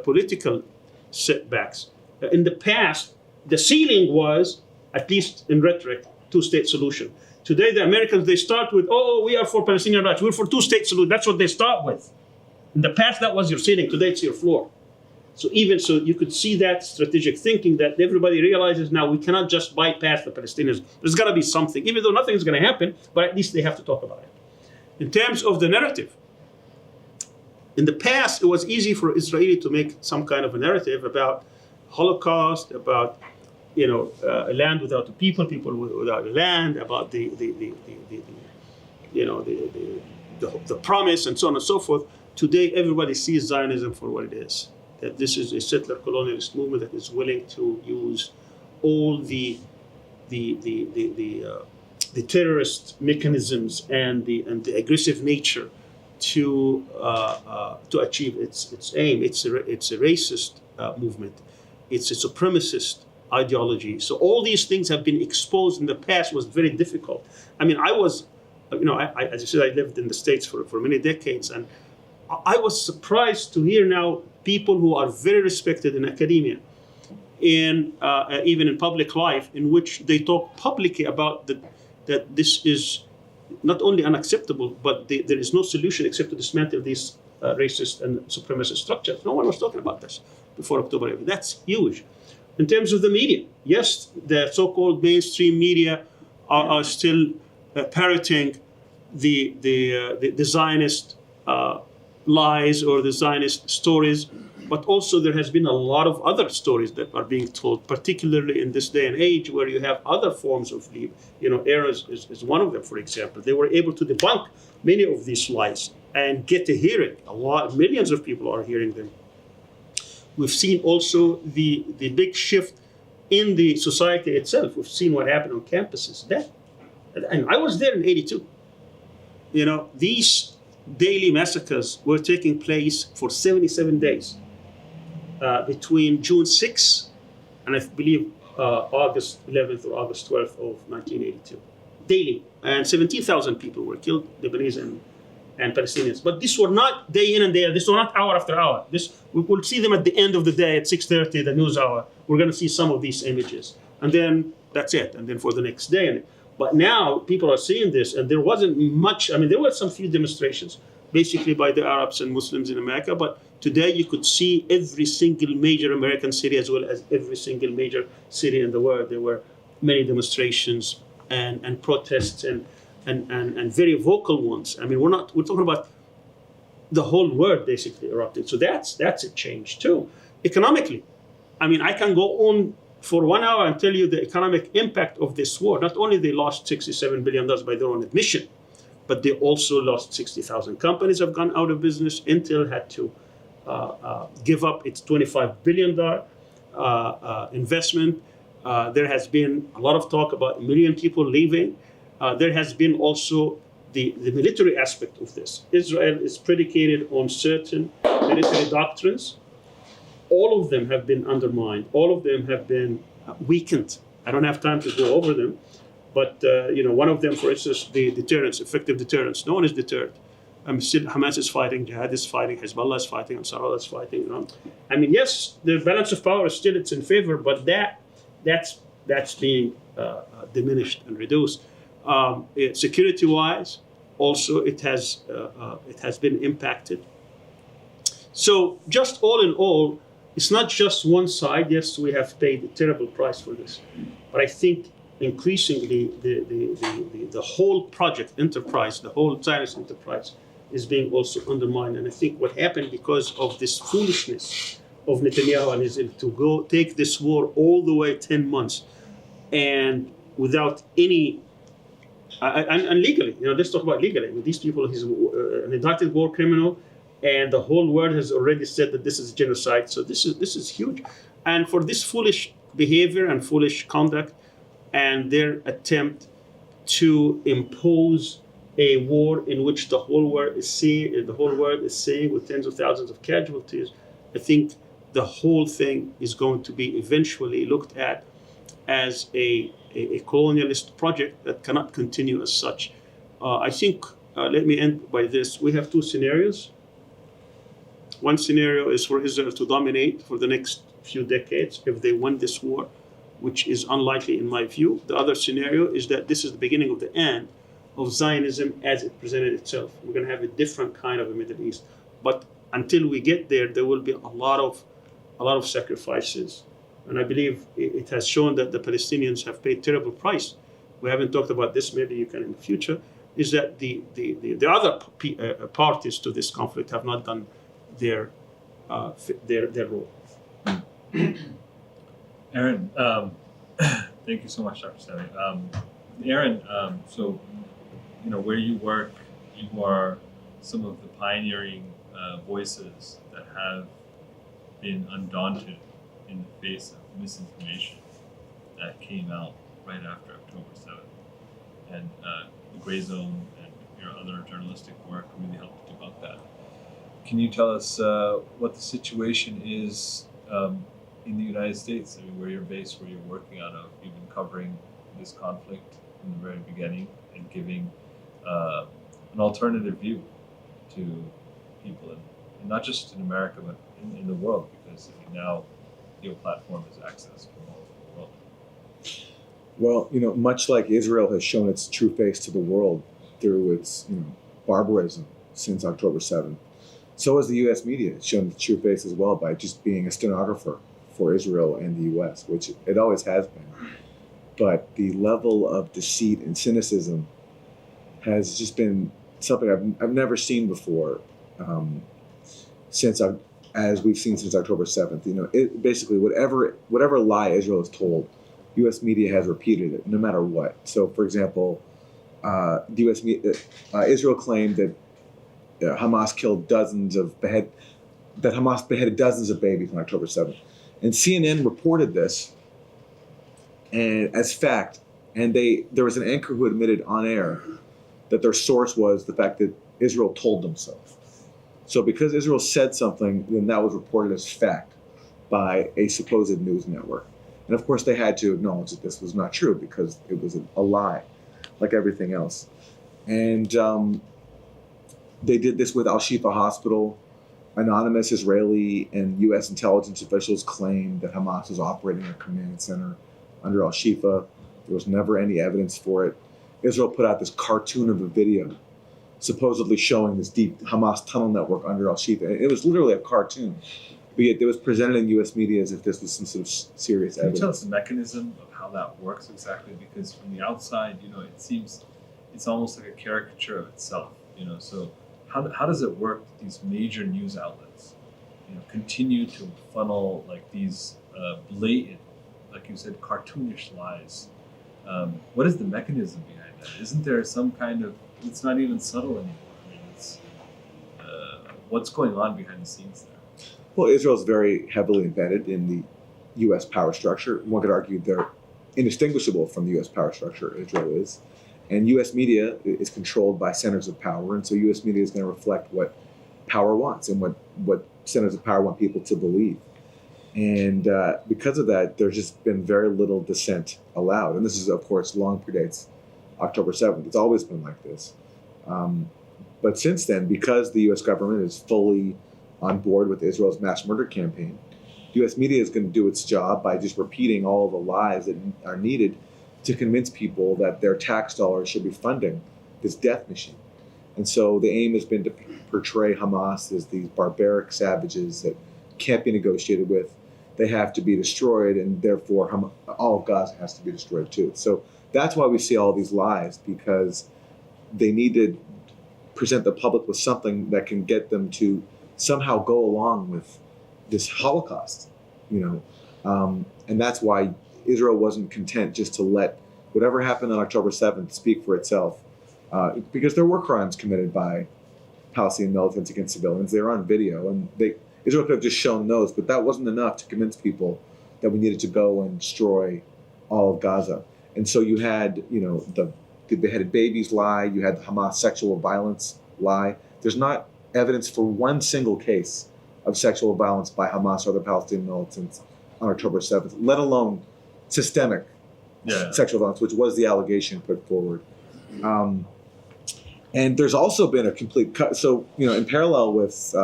political setbacks, in the past, the ceiling was, at least in rhetoric, two-state solution. Today, the Americans, they start with, oh, we are for Palestinian rights, we're for two-state solution. That's what they start with. In the past, that was your ceiling. Today, it's your floor. So even so, you could see that strategic thinking that everybody realizes now we cannot just bypass the Palestinians. There's got to be something, even though nothing's going to happen, but at least they have to talk about it. In terms of the narrative, in the past, it was easy for Israeli to make some kind of a narrative about Holocaust, about a land without a people without a land, about the promise, and so on and so forth. Today, everybody sees Zionism for what it is. That this is a settler colonialist movement that is willing to use all the terrorist mechanisms and the aggressive nature to achieve its aim. It's a racist movement. It's a supremacist ideology. So all these things have been exposed in the past. Was very difficult. I mean, I was, as I said, I lived in the States for many decades, and I was surprised to hear now people who are very respected in academia, in even in public life, in which they talk publicly about that this is not only unacceptable, but there is no solution except to dismantle these racist and supremacist structures. No one was talking about this before October 11th. That's huge. In terms of the media, yes, the so-called mainstream media are still parroting the Zionist lies or the Zionist stories, but also there has been a lot of other stories that are being told, particularly in this day and age where you have other forms of belief. Errors is one of them, for example. They were able to debunk many of these lies and get a hearing. Millions of people are hearing them. We've seen also the big shift in the society itself. We've seen what happened on campuses. And I was there in '82. These daily massacres were taking place for 77 days between June 6th and I believe August 11th or August 12th of 1982. Daily. And 17,000 people were killed, Lebanese and Palestinians. But these were not day in and day out. This were not hour after hour. We will see them at the end of the day at 6:30, the news hour. We're going to see some of these images. And then that's it. And then for the next day. But now people are seeing this, and there wasn't much. I mean, there were some few demonstrations, basically by the Arabs and Muslims in America. But today you could see every single major American city as well as every single major city in the world. There were many demonstrations and protests and very vocal ones. I mean, we're talking about the whole world basically erupting. So that's a change too. Economically, I mean, I can go on for 1 hour and tell you the economic impact of this war. Not only they lost $67 billion by their own admission, but they also lost 60,000 companies have gone out of business. Intel had to give up its $25 billion investment. There has been a lot of talk about 1 million people leaving. There has been also the military aspect of this. Israel is predicated on certain military doctrines. All of them have been undermined. All of them have been weakened. I don't have time to go over them. But one of them, for instance, the deterrence, effective deterrence. No one is deterred. Still, Hamas is fighting, Jihad is fighting, Hezbollah is fighting, Ansarullah is fighting. I mean, yes, the balance of power is still it's in favor, but that's being diminished and reduced. Security-wise, also it has been impacted. So, just all in all, it's not just one side. Yes, we have paid a terrible price for this, but I think increasingly the whole project enterprise, the whole Zionist enterprise, is being also undermined. And I think what happened because of this foolishness of Netanyahu and Israel to go take this war all the way 10 months and without any, and legally, let's talk about legally. With these people, he's an indicted war criminal, and the whole world has already said that this is genocide. So this is huge. And for this foolish behavior and foolish conduct and their attempt to impose a war in which the whole world is seeing with tens of thousands of casualties, I think the whole thing is going to be eventually looked at as a colonialist project that cannot continue as such. I think, let me end by this. We have two scenarios. One scenario is for Israel to dominate for the next few decades if they win this war, which is unlikely in my view. The other scenario is that this is the beginning of the end of Zionism as it presented itself. We're going to have a different kind of a Middle East. But until we get there, there will be a lot of sacrifices. And I believe it has shown that the Palestinians have paid terrible price. We haven't talked about this, maybe you can in the future, is that the other parties to this conflict have not done their role.
Aaron, thank you so much, Dr. Sami. Aaron, so, where you work, you are some of the pioneering voices that have been undaunted in the face of misinformation that came out right after October 7th. And the Grayzone and your other journalistic work really helped to debunk that. Can you tell us what the situation is in the United States? I mean, where you're based, where you're working out of? You've been covering this conflict from the very beginning and giving an alternative view to people, and not just in America, but in the world, because now your platform is accessed from all over the world.
Well, much like Israel has shown its true face to the world through its, barbarism since October 7th, so has the U.S. media shown its true face as well by just being a stenographer for Israel and the U.S., which it always has been. But the level of deceit and cynicism has just been something I've never seen before, as we've seen since October 7th. Basically whatever lie Israel has told, U.S. media has repeated it, no matter what. So, for example, the U.S. media, Israel claimed that Hamas beheaded dozens of babies on October 7th. And CNN reported this as fact, and there was an anchor who admitted on air that their source was the fact that Israel told them so. So because Israel said something, then that was reported as fact by a supposed news network. And of course they had to acknowledge that this was not true because it was a lie, like everything else. And they did this with Al-Shifa Hospital. Anonymous Israeli and U.S. intelligence officials claimed that Hamas was operating a command center under Al-Shifa. There was never any evidence for it. Israel put out this cartoon of a video supposedly showing this deep Hamas tunnel network under Al-Shifa. It was literally a cartoon, but yet it was presented in U.S. media as if this was some sort of serious evidence.
Can you tell us the mechanism of how that works exactly? Because from the outside, it seems it's almost like a caricature of itself. So how does it work that these major news outlets, continue to funnel like these blatant, like you said, cartoonish lies? What is the mechanism behind that? Isn't there some kind of, it's not even subtle anymore. I mean, it's what's going on behind the scenes there?
Well, Israel is very heavily embedded in the U.S. power structure. One could argue they're indistinguishable from the U.S. power structure, Israel is. And U.S. media is controlled by centers of power, and so U.S. media is going to reflect what power wants and what centers of power want people to believe. And because of that, there's just been very little dissent allowed. And this is, of course, long predates October 7th. It's always been like this. But since then, because the U.S. government is fully on board with Israel's mass murder campaign, U.S. media is going to do its job by just repeating all the lies that are needed to convince people that their tax dollars should be funding this death machine. And so the aim has been to portray Hamas as these barbaric savages that can't be negotiated with. They have to be destroyed, and therefore all of Gaza has to be destroyed too. So that's why we see all these lies, because they need to present the public with something that can get them to somehow go along with this Holocaust, And that's why Israel wasn't content just to let whatever happened on October 7th speak for itself, because there were crimes committed by Palestinian militants against civilians. They were on video, and Israel could have just shown those, but that wasn't enough to convince people that we needed to go and destroy all of Gaza. And so you had, the beheaded babies lie, you had the Hamas sexual violence lie. There's not evidence for one single case of sexual violence by Hamas or other Palestinian militants on October 7th, let alone systemic sexual violence, which was the allegation put forward. And there's also been a complete cut. So, in parallel with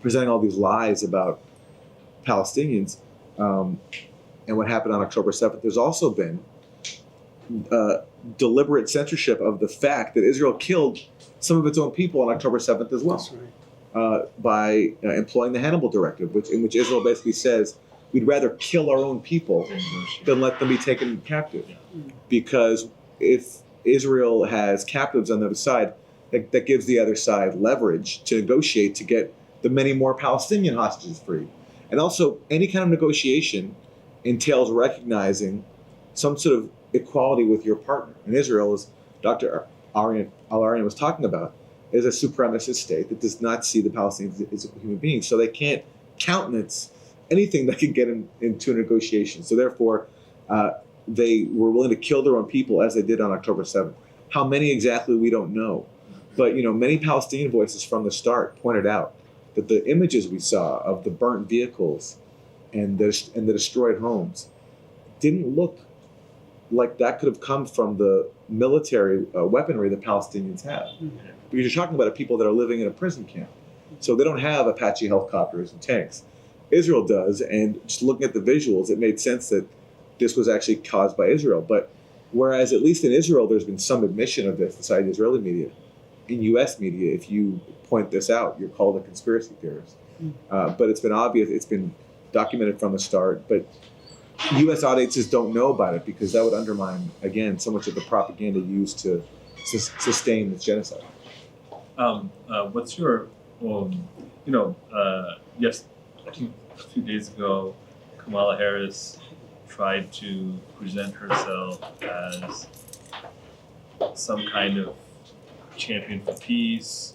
presenting all these lies about Palestinians and what happened on October 7th, there's also been deliberate censorship of the fact that Israel killed some of its own people on October 7th as well.
That's right.
By employing the Hannibal Directive, in which Israel basically says, we'd rather kill our own people than let them be taken captive. Because if Israel has captives on the other side, that gives the other side leverage to negotiate to get the many more Palestinian hostages freed. And also, any kind of negotiation entails recognizing some sort of equality with your partner. And Israel, as Dr.Al-Arian was talking about, is a supremacist state that does not see the Palestinians as human beings. So they can't countenance anything that can get into a negotiation. So therefore, they were willing to kill their own people as they did on October 7th. How many exactly, we don't know. But many Palestinian voices from the start pointed out that the images we saw of the burnt vehicles and the destroyed homes didn't look like that could have come from the military weaponry the Palestinians have. Because you're talking about people that are living in a prison camp. So they don't have Apache helicopters and tanks. Israel does, and just looking at the visuals, it made sense that this was actually caused by Israel. But whereas at least in Israel, there's been some admission of this inside Israeli media. In U.S. media, if you point this out, you're called a conspiracy theorist. But it's been obvious, it's been documented from the start, but U.S. audiences don't know about it because that would undermine, again, so much of the propaganda used to sustain this genocide.
What's your, yes, I think a few days ago, Kamala Harris tried to present herself as some kind of champion for peace,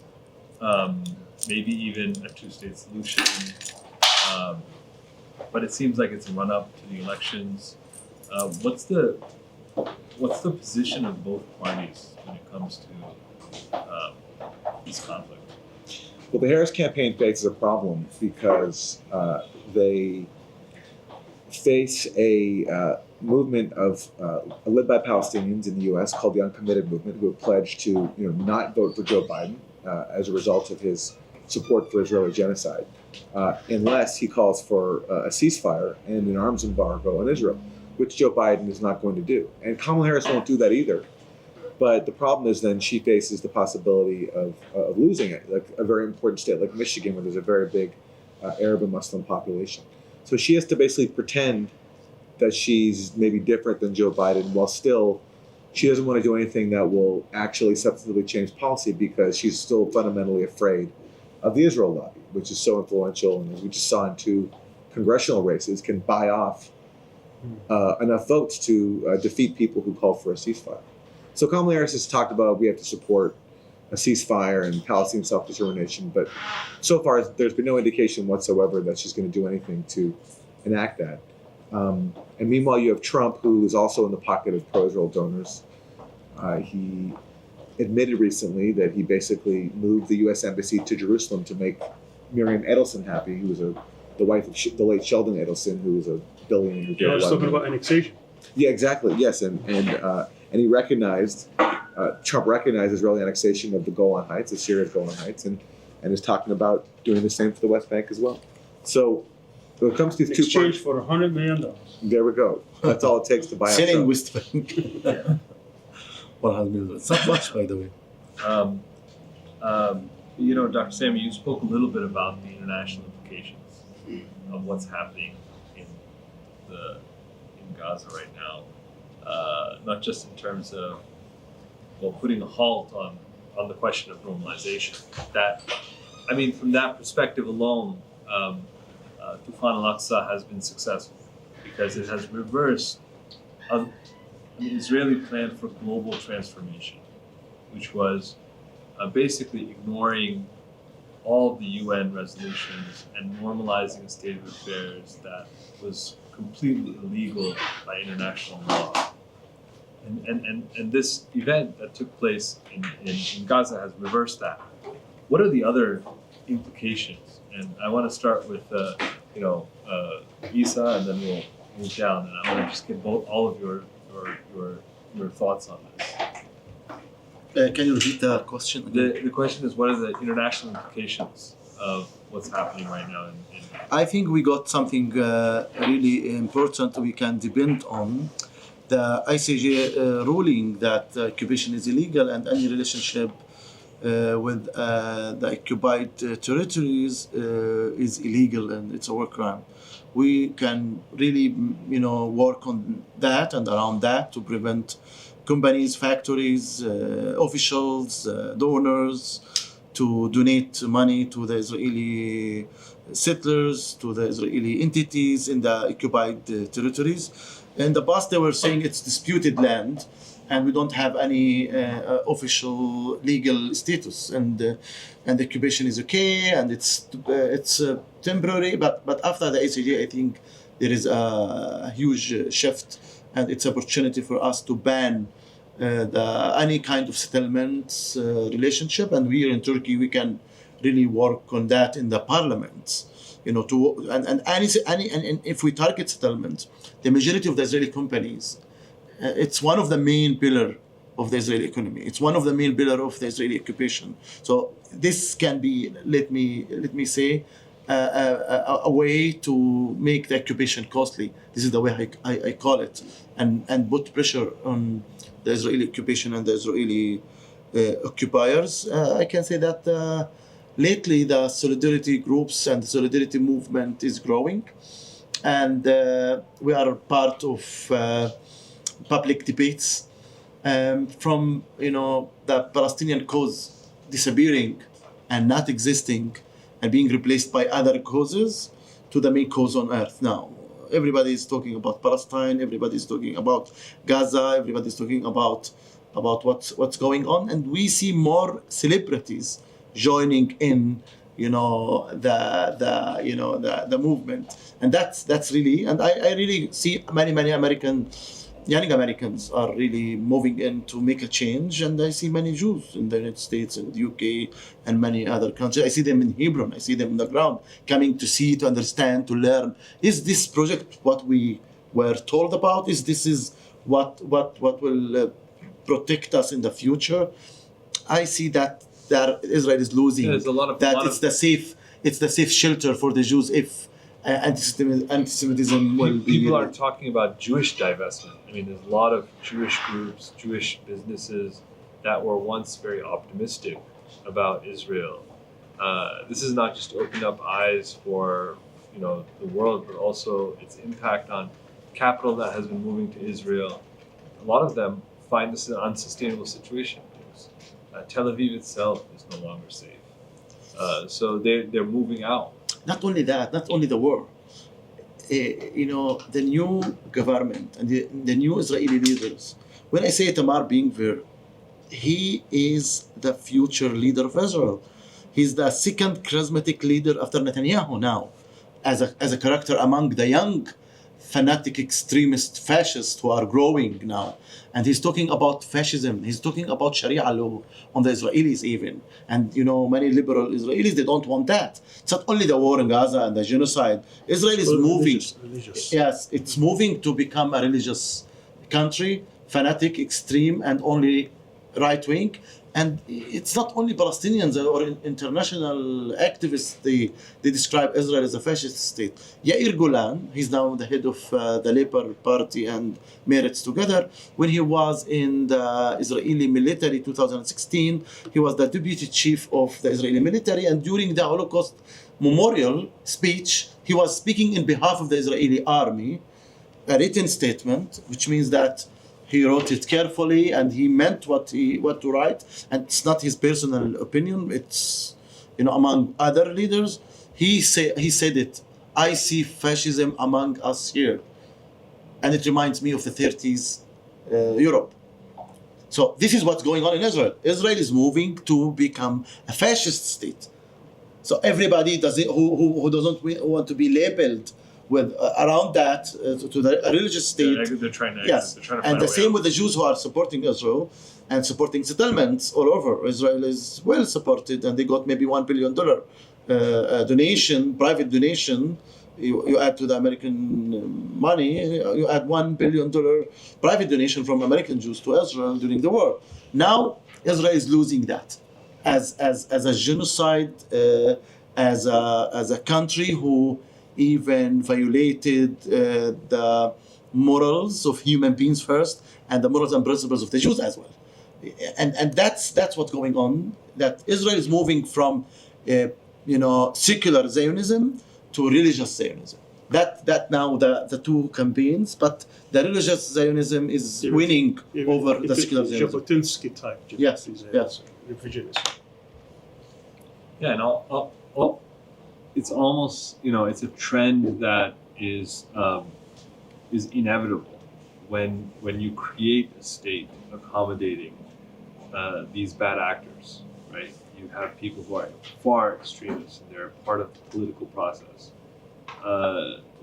maybe even a two-state solution. But it seems like it's a run-up to the elections. What's the position of both parties when it comes to this conflict?
Well, the Harris campaign faces a problem because they face a movement of led by Palestinians in the U.S. called the Uncommitted Movement, who have pledged to not vote for Joe Biden as a result of his support for Israeli genocide, unless he calls for a ceasefire and an arms embargo on Israel, which Joe Biden is not going to do. And Kamala Harris won't do that either. But the problem is then she faces the possibility of losing it, like a very important state like Michigan, where there's a very big Arab and Muslim population. So she has to basically pretend that she's maybe different than Joe Biden, while still she doesn't want to do anything that will actually substantively change policy because she's still fundamentally afraid of the Israel lobby, which is so influential, and as we just saw in 2 congressional races, can buy off enough votes to defeat people who call for a ceasefire. So Kamala Harris has talked about we have to support a ceasefire and Palestinian self-determination, but so far there's been no indication whatsoever that she's going to do anything to enact that. And meanwhile, you have Trump, who is also in the pocket of pro-Israel donors. He admitted recently that he basically moved the U.S. Embassy to Jerusalem to make Miriam Edelson happy, who was the wife of the late Sheldon Adelson, who was a billionaire. Who
I was talking about annexation.
Yeah, exactly. Yes, and he recognized, Trump recognized Israeli annexation of the Golan Heights, of Syria's Golan Heights, and is talking about doing the same for the West Bank as well. So when it comes to these two
exchange for $100 million.
There we go. That's all it takes to buy
Selling
out.
West Bank. 100 million. It's not much, by the way.
Dr. Sami, you spoke a little bit about the international implications of what's happening in Gaza right now, not just in terms of putting a halt on the question of normalization. From that perspective alone, Tufan al-Aqsa has been successful because it has reversed an Israeli plan for global transformation, which was basically ignoring all of the UN resolutions and normalizing a state of affairs that was completely illegal by international law. And this event that took place in Gaza has reversed that. What are the other implications? And I want to start with Issa, and then we'll move down. And I want to just get all of your thoughts on this.
Can you repeat the question again?
The question is, what are the international implications of what's happening right now in
I think we got something really important we can depend on. The ICJ ruling that occupation is illegal and any relationship with the occupied territories is illegal and it's a war crime. We can really, work on that and around that to prevent companies, factories, officials, donors to donate money to the Israeli settlers, to the Israeli entities in the occupied territories. In the past, they were saying it's disputed land, and we don't have any official legal status, and the occupation is okay, and it's temporary. But after the ICJ, I think there is a huge shift, and it's opportunity for us to ban any kind of settlement relationship. And we here in Turkey, we can really work on that in the parliament. And if we target settlement, the majority of the Israeli companies, it's one of the main pillar of the Israeli economy. It's one of the main pillar of the Israeli occupation. So this can be, let me say, a way to make the occupation costly. This is the way I call it, and put pressure on the Israeli occupation and the Israeli occupiers. I can say that lately the solidarity groups and the solidarity movement is growing, and we are part of public debates from the Palestinian cause disappearing and not existing and being replaced by other causes to the main cause on earth now. Everybody is talking about Palestine, everybody is talking about Gaza, everybody is talking about what's going on, and we see more celebrities joining in the movement, and that's really, and I really see many young Americans are really moving in to make a change, and I see many Jews in the United States and the UK and many other countries. I see them in Hebron, I see them on the ground, coming to see, to understand, to learn. Is this project what we were told about? Is what will protect us in the future? I see that Israel is losing.
Yeah, there's a lot of
it's the safe shelter for the Jews if anti-Semitism will be.
People aren't talking about Jewish divestment. I mean, there's a lot of Jewish groups, Jewish businesses that were once very optimistic about Israel. This has not just opened up eyes for the world, but also its impact on capital that has been moving to Israel. A lot of them find this an unsustainable situation. Tel Aviv itself is no longer safe, so they're moving out.
Not only that, not only the war. The new government and the new Israeli leaders. When I say Tamar Ben-Gvir, he is the future leader of Israel. He's the second charismatic leader after Netanyahu now, as a character among the young, fanatic, extremist fascists who are growing now. And he's talking about fascism. He's talking about Sharia law on the Israelis even. And many liberal Israelis, they don't want that. It's not only the war in Gaza and the genocide. Israel is moving.
Religious.
Yes, it's moving to become a religious country, fanatic, extreme, and only right wing. And it's not only Palestinians or international activists, they describe Israel as a fascist state. Yair Golan, he's now the head of the Labour Party and Meretz together. When he was in the Israeli military 2016, he was the deputy chief of the Israeli military, and during the Holocaust memorial speech, he was speaking in behalf of the Israeli army, a written statement, which means that he wrote it carefully and he meant what to write, and it's not his personal opinion. It's among other leaders. He said it. I see fascism among us here, and it reminds me of the 30s Europe. So this is what's going on in Israel. Israel is moving to become a fascist state. So everybody who doesn't want to be labeled with around that to the religious state.
They're trying to.
Yes,
They're trying to
and
find
the
a way
same
out.
with the Jews who are supporting Israel and supporting settlements all over. Israel is well supported, and they got maybe $1 billion donation, private donation. You add to the American money, you add $1 billion private donation from American Jews to Israel during the war. Now Israel is losing that as a genocide, as a country who even violated the morals of human beings first, and the morals and principles of the Jews as well. And that's what's going on. That Israel is moving from secular Zionism to religious Zionism. That now the two campaigns, but the religious Zionism is winning over the secular Zionism.
Jabotinsky type.
Yes, yes.
Revisionism.
Yeah, and all it's almost it's a trend that is inevitable when you create a state accommodating these bad actors, right? You have people who are far extremists and they're part of the political process.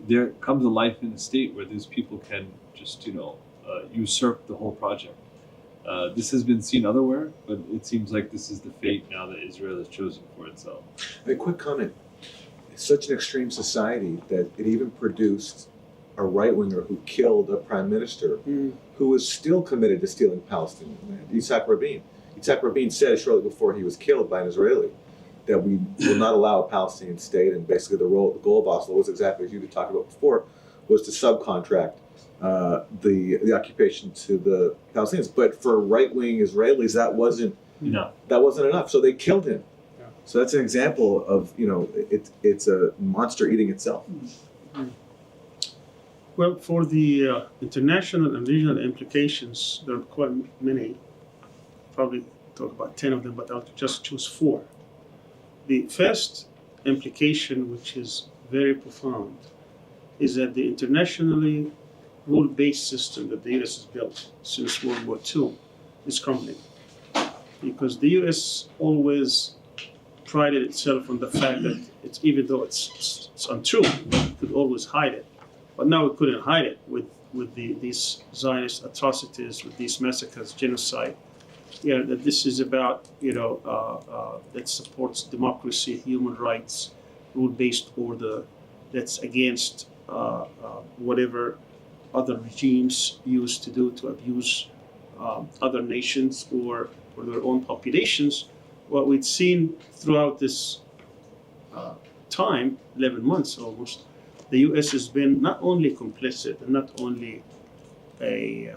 There comes a life in a state where these people can just usurp the whole project. This has been seen otherwhere, but it seems like this is the fate now that Israel has chosen for itself.
A quick comment. It's such an extreme society that it even produced a right-winger who killed a prime minister who was still committed to stealing Palestinian land, Yitzhak Rabin. Yitzhak Rabin said shortly before he was killed by an Israeli that we will not allow a Palestinian state, and basically the goal of Oslo was exactly as you talked about before, was to subcontract the occupation to the Palestinians. But for right-wing Israelis, that wasn't enough. So they killed him.
Yeah.
So that's an example of it's a monster eating itself.
Mm-hmm. Well, for the international and regional implications, there are quite many. Probably talk about 10 of them, but I'll just choose 4. The first implication, which is very profound, is that the internationally rule-based system that the U.S. has built since World War II is crumbling. Because the U.S. always prided itself on the fact that even though it's untrue, it could always hide it. But now it couldn't hide it with these Zionist atrocities, with these massacres, genocide. That this is about, that supports democracy, human rights, rule-based order, that's against whatever other regimes used to do to abuse other nations or their own populations. What we've seen throughout this time, 11 months almost, the U.S. has been not only complicit and not only a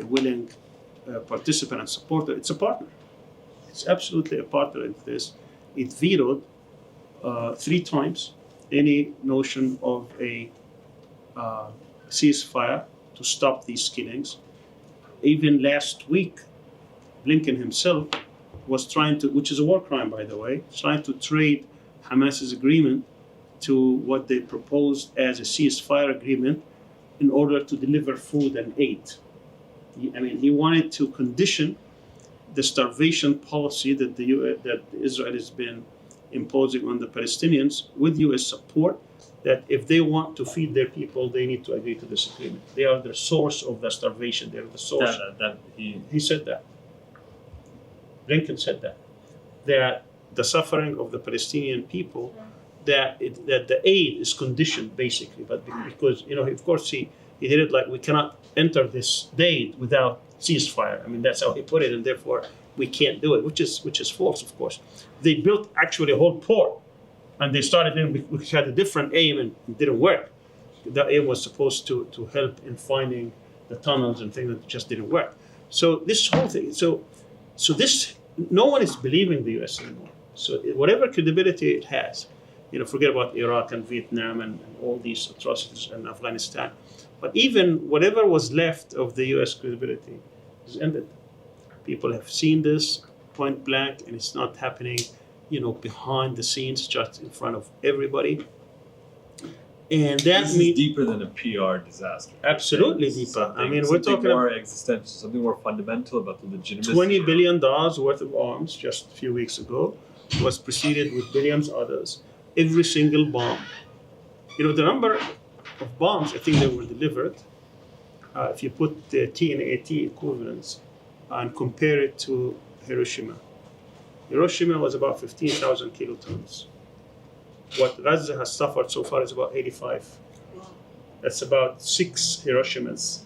willing participant and supporter, it's a partner. It's absolutely a partner in this. It vetoed 3 times any notion of a ceasefire to stop these killings. Even last week, Blinken himself was trying to, which is a war crime by the way, trying to trade Hamas's agreement to what they proposed as a ceasefire agreement in order to deliver food and aid. He wanted to condition the starvation policy that Israel has been imposing on the Palestinians with U.S. support, that if they want to feed their people, they need to agree to this agreement. They are the source of the starvation. They're the source. He said that. Blinken said that the suffering of the Palestinian people, that the aid is conditioned basically, but because of course he did it like we cannot enter this aid without ceasefire. That's how he put it, and therefore we can't do it, which is false, of course. They built actually a whole port, and they started in, which had a different aim, and it didn't work. The aim was supposed to help in finding the tunnels and things that just didn't work. So this whole thing, so this, no one is believing the U.S. anymore. So whatever credibility it has, forget about Iraq and Vietnam and all these atrocities in Afghanistan. But even whatever was left of the U.S. credibility is ended. People have seen this point blank, and it's not happening, behind the scenes, just in front of everybody. And that
This is
means
deeper than a PR disaster.
absolutely
This is
deeper. I
something-
mean, we're
something
talking
more
about
existential, something more fundamental about the legitimacy.
$20 billion worth of arms just a few weeks ago was preceded with billions others. Every single bomb. The number of bombs I think that were delivered, if you put the T and AT equivalents and compare it to Hiroshima. Hiroshima was about 15,000 kilotons. What Gaza has suffered so far is about 85. That's about 6 Hiroshimas.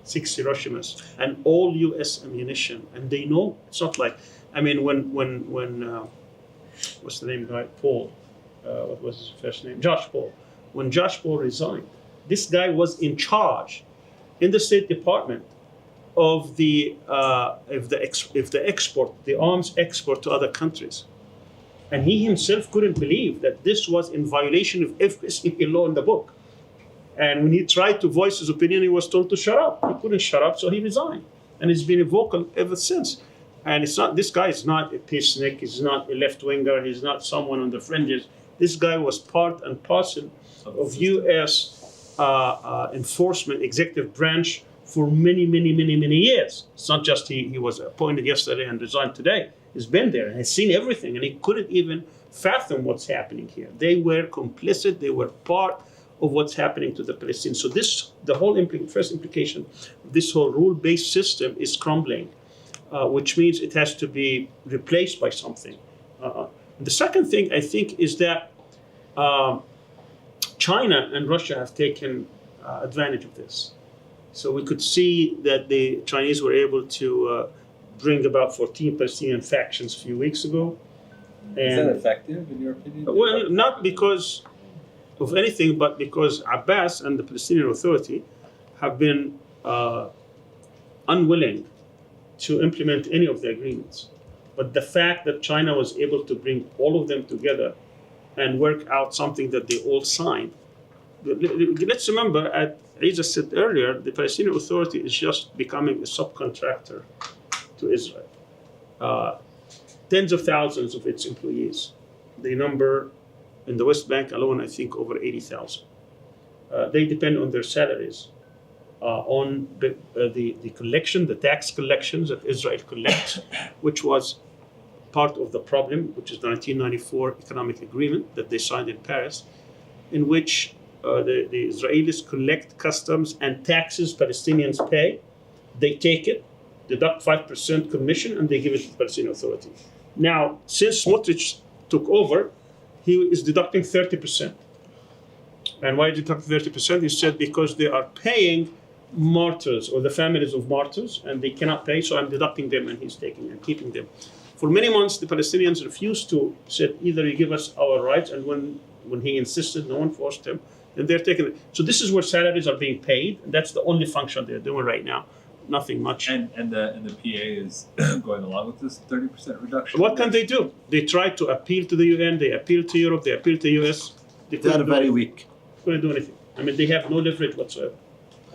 6 Hiroshimas, and all U.S. ammunition. And they know it's not like, I mean, when what's the name guy? Paul. What was his first name? Josh Paul. When Josh Paul resigned, this guy was in charge in the State Department of the export, the arms export to other countries. And he himself couldn't believe that this was in violation of every single law in the book. And when he tried to voice his opinion, he was told to shut up. He couldn't shut up, so he resigned. And he's been vocal ever since. And it's not, this guy is not a peacenik, he's not a left-winger, he's not someone on the fringes. This guy was part and parcel of U.S. Enforcement executive branch for many years. It's not just he was appointed yesterday and resigned today. He's been there and has seen everything, and he couldn't even fathom what's happening here. They were complicit, they were part of what's happening to the Palestinians. So the whole first implication of this whole rule-based system is crumbling, which means it has to be replaced by something. The second thing, I think, is that China and Russia have taken advantage of this. So we could see that the Chinese were able to bring about 14 Palestinian factions a few weeks ago. And
Is that effective, in your opinion?
well, not because of anything, but because Abbas and the Palestinian Authority have been unwilling to implement any of the agreements. But the fact that China was able to bring all of them together and work out something that they all signed. Let's remember, as Issa said earlier, the Palestinian Authority is just becoming a subcontractor to Israel. Tens of thousands of its employees. They number, in the West Bank alone, I think over 80,000. They depend on their salaries, on the collection, the tax collections that Israel collects, which was part of the problem, which is the 1994 economic agreement that they signed in Paris, in which the Israelis collect customs and taxes Palestinians pay. They take it, deduct 5% commission, and they give it to the Palestinian Authority. Now, since Smotrich took over, he is deducting 30%. And why deduct 30%? He said because they are paying martyrs or the families of martyrs, and they cannot pay, so I'm deducting them, and he's taking and keeping them. For many months, the Palestinians refused to, said either you give us our rights, and when he insisted, no one forced him, and they're taking it. So this is where salaries are being paid, and that's the only function they're doing right now. Nothing much.
And the PA is going along with this 30% reduction.
What can they do? They try to appeal to the UN, they appeal to Europe, they appeal to the US.
They are very weak.
Couldn't do anything. I mean, they have no leverage whatsoever.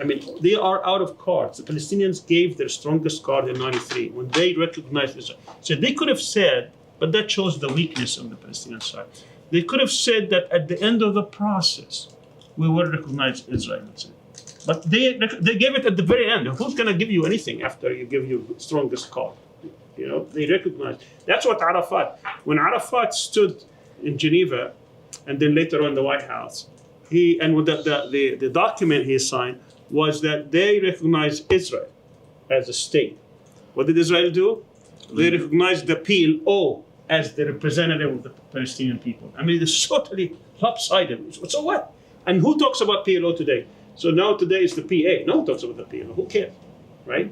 I mean, they are out of cards. The Palestinians gave their strongest card in '93 when they recognized Israel. So they could have said, but that shows the weakness on the Palestinian side. They could have said that at the end of the process, we will recognize Israel. But they gave it at the very end. Who's going to give you anything after you give your strongest card? You know, they recognize. That's what Arafat. When Arafat stood in Geneva, and then later on in the White House, the document he signed was that they recognized Israel as a state. What did Israel do? They recognized the PLO as the representative of the Palestinian people. I mean, it's totally lopsided. So what? And who talks about PLO today? So now today is the PA. No one talks about the PLO. Who cares, right?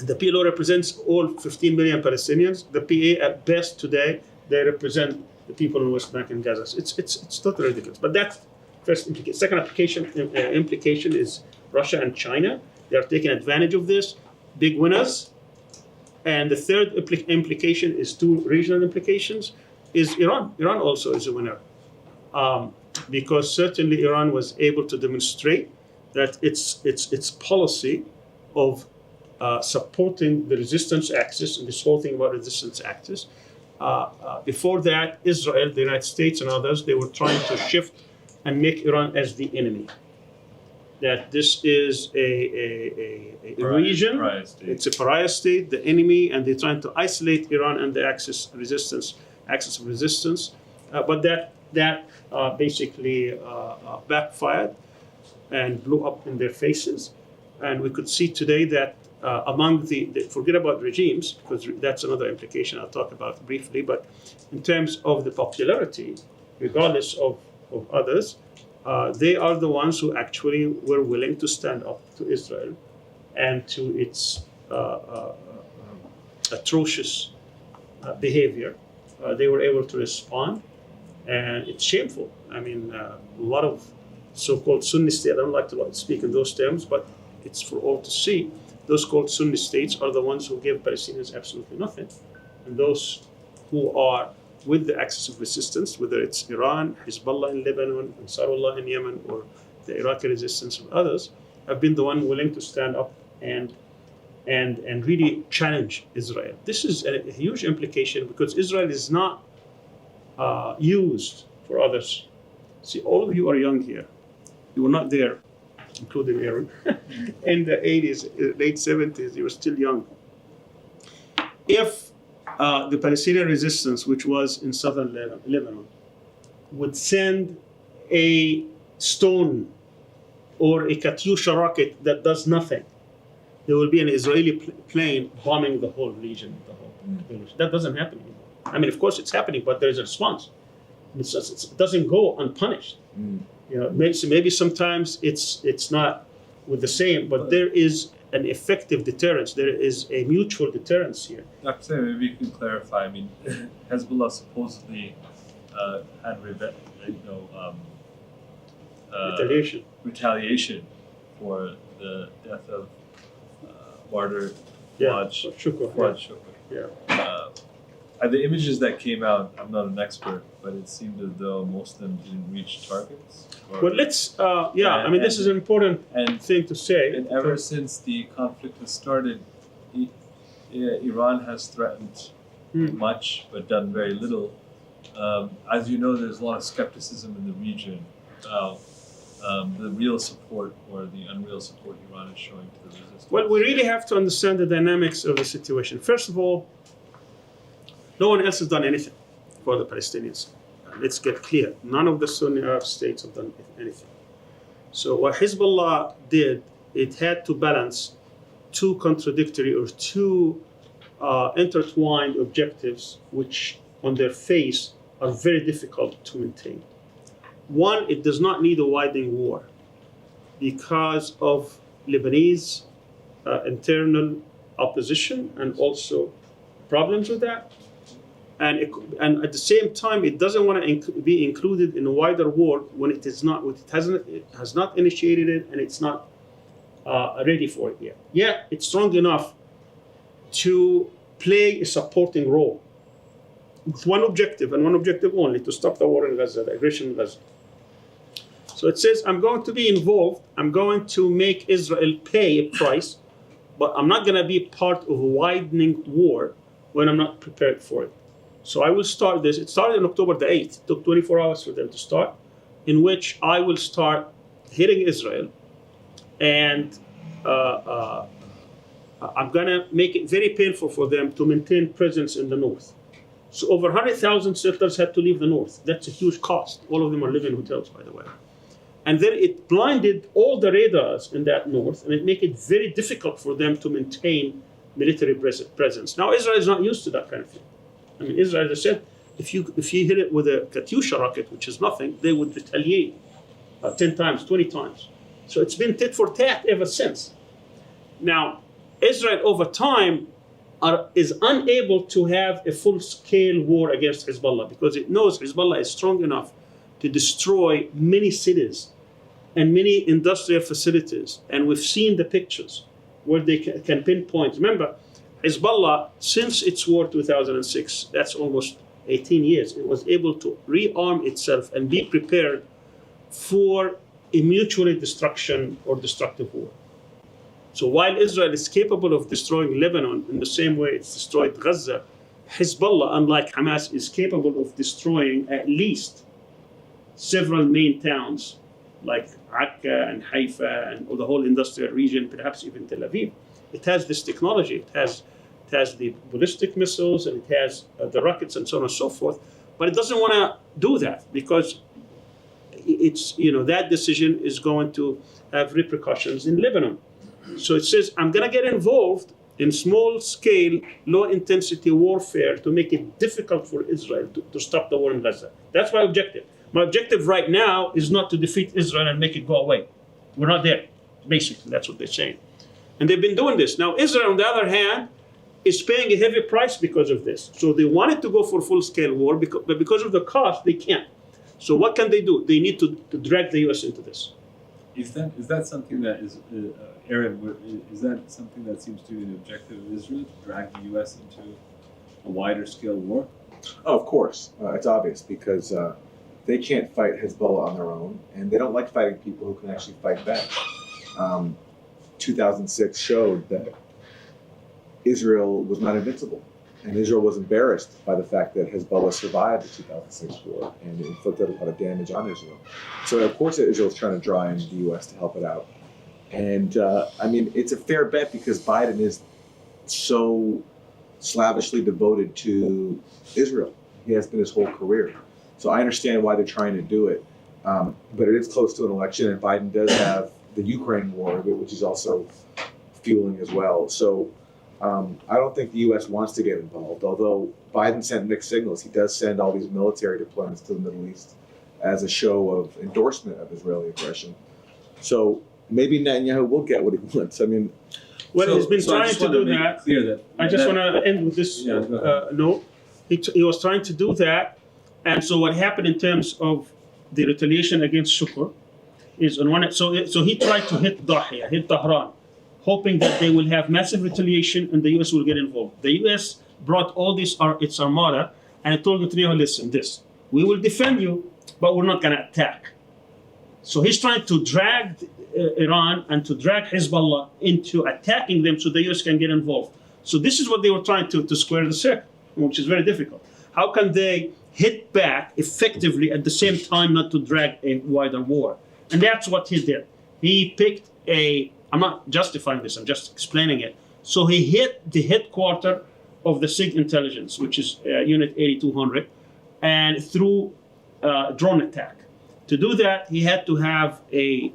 The PLO represents all 15 million Palestinians. The PA, at best today, they represent the people in West Bank and Gaza. It's totally ridiculous. But that's first implication. Second implication is Russia and China. They are taking advantage of this. Big winners. And the third implication is two regional implications. Is Iran. Iran also is a winner. Because certainly Iran was able to demonstrate that its policy of supporting the resistance axis, and this whole thing about resistance axis. Before that, Israel, the United States, and others, they were trying to shift and make Iran as the enemy. That this is a region, it's a pariah state, the enemy, and they're trying to isolate Iran and the axis of resistance. But that basically backfired and blew up in their faces. And we could see today that among forget about regimes, because that's another implication I'll talk about briefly, but in terms of the popularity, regardless of others, they are the ones who actually were willing to stand up to Israel and to its atrocious behavior. They were able to respond, and it's shameful. I mean, a lot of so-called Sunni states, I don't like to speak in those terms, but it's for all to see. Those called Sunni states are the ones who give Palestinians absolutely nothing. And those who are with the axis of resistance, whether it's Iran, Hezbollah in Lebanon, Ansarullah in Yemen, or the Iraqi resistance and others, have been the one willing to stand up and really challenge Israel. This is a huge implication because Israel is not used for others. See, all of you are young here. You were not there, including Aaron, in the 80s, late 70s, you were still young. If the Palestinian resistance, which was in southern Lebanon, would send a stone or a Katyusha rocket that does nothing, there will be an Israeli plane bombing the whole region, the whole village. That doesn't happen anymore. I mean, of course it's happening, but there's a response. It doesn't go unpunished. You know, maybe sometimes it's not with the same, but there is an effective deterrence. There is a mutual deterrence here.
Dr. Sami, maybe you can clarify. I mean, Hezbollah supposedly had retaliation for the death of martyr Fuad Shukr. The images that came out, I'm not an expert, but it seemed as though most of them didn't reach targets.
Well, let's, this is an important thing to say.
And ever since the conflict has started, Iran has threatened much, but done very little. As you know, there's a lot of skepticism in the region about the real support or the unreal support Iran is showing to the resistance.
Well, we really have to understand the dynamics of the situation. First of all, no one else has done anything for the Palestinians. Let's get clear. None of the Sunni Arab states have done anything. So what Hezbollah did, it had to balance two contradictory or two intertwined objectives, which on their face are very difficult to maintain. One, it does not need a widening war because of Lebanese internal opposition and also problems with that. And at the same time, it doesn't want to be included in a wider war when it has not initiated it and it's not ready for it yet. Yet it's strong enough to play a supporting role with one objective and one objective only: to stop the war in Gaza, the aggression in Gaza. So it says, I'm going to be involved. I'm going to make Israel pay a price, but I'm not going to be part of a widening war when I'm not prepared for it. So I will start this. It started on October the 8th. It took 24 hours for them to start, in which I will start hitting Israel. And I'm going to make it very painful for them to maintain presence in the north. So over 100,000 settlers had to leave the north. That's a huge cost. All of them are living in hotels, by the way. And then it blinded all the radars in that north, and it made it very difficult for them to maintain military presence. Now, Israel is not used to that kind of thing. I mean, Israel, as I said, if you hit it with a Katyusha rocket, which is nothing, they would retaliate 10 times, 20 times. So it's been tit for tat ever since. Now, Israel over time is unable to have a full-scale war against Hezbollah because it knows Hezbollah is strong enough to destroy many cities and many industrial facilities. And we've seen the pictures where they can pinpoint. Remember, Hezbollah, since its war 2006, that's almost 18 years, it was able to rearm itself and be prepared for a mutually destruction or destructive war. So while Israel is capable of destroying Lebanon in the same way it's destroyed Gaza, Hezbollah, unlike Hamas, is capable of destroying at least several main towns like Akka and Haifa and the whole industrial region, perhaps even Tel Aviv. It has this technology. It has the ballistic missiles and it has the rockets and so on and so forth. But it doesn't want to do that because it's, that decision is going to have repercussions in Lebanon. So it says, I'm going to get involved in small-scale, low-intensity warfare to make it difficult for Israel to stop the war in Gaza. That's my objective. My objective right now is not to defeat Israel and make it go away. We're not there. Basically, that's what they're saying. And they've been doing this. Now, Israel, on the other hand, is paying a heavy price because of this. So they wanted to go for full-scale war, but because of the cost, they can't. So what can they do? They need to drag the U.S. into this.
Is that something that is, Aaron, is that something that seems to be the objective of Israel, to drag the U.S. into a wider scale war?
Oh, of course. It's obvious because they can't fight Hezbollah on their own, and they don't like fighting people who can actually fight back. 2006 showed that Israel was not invincible, and Israel was embarrassed by the fact that Hezbollah survived the 2006 war and it inflicted a lot of damage on Israel. So of course Israel's trying to draw in the U.S. to help it out. And it's a fair bet because Biden is so slavishly devoted to Israel. He has been his whole career. So I understand why they're trying to do it. But it is close to an election, and Biden does have the Ukraine war, which he's also fueling as well. So I don't think the U.S. wants to get involved, although Biden sent mixed signals. He does send all these military deployments to the Middle East as a show of endorsement of Israeli aggression. So maybe Netanyahu will get what he wants.
He's been trying to do that. I just want to end with this note. He was trying to do that, and so what happened in terms of the retaliation against Shukr is on one. So he tried to hit Dahiya, hit Tehran, hoping that they will have massive retaliation and the U.S. will get involved. The U.S. brought all its armada and it told Netanyahu, listen, we will defend you, but we're not going to attack. So he's trying to drag Iran and to drag Hezbollah into attacking them so the U.S. can get involved. So this is what they were trying to square the circle, which is very difficult. How can they hit back effectively at the same time not to drag a wider war? And that's what he did. He picked I'm not justifying this, I'm just explaining it. So he hit the headquarters of the SIG intelligence, which is Unit 8200, and through drone attack. To do that, he had to have a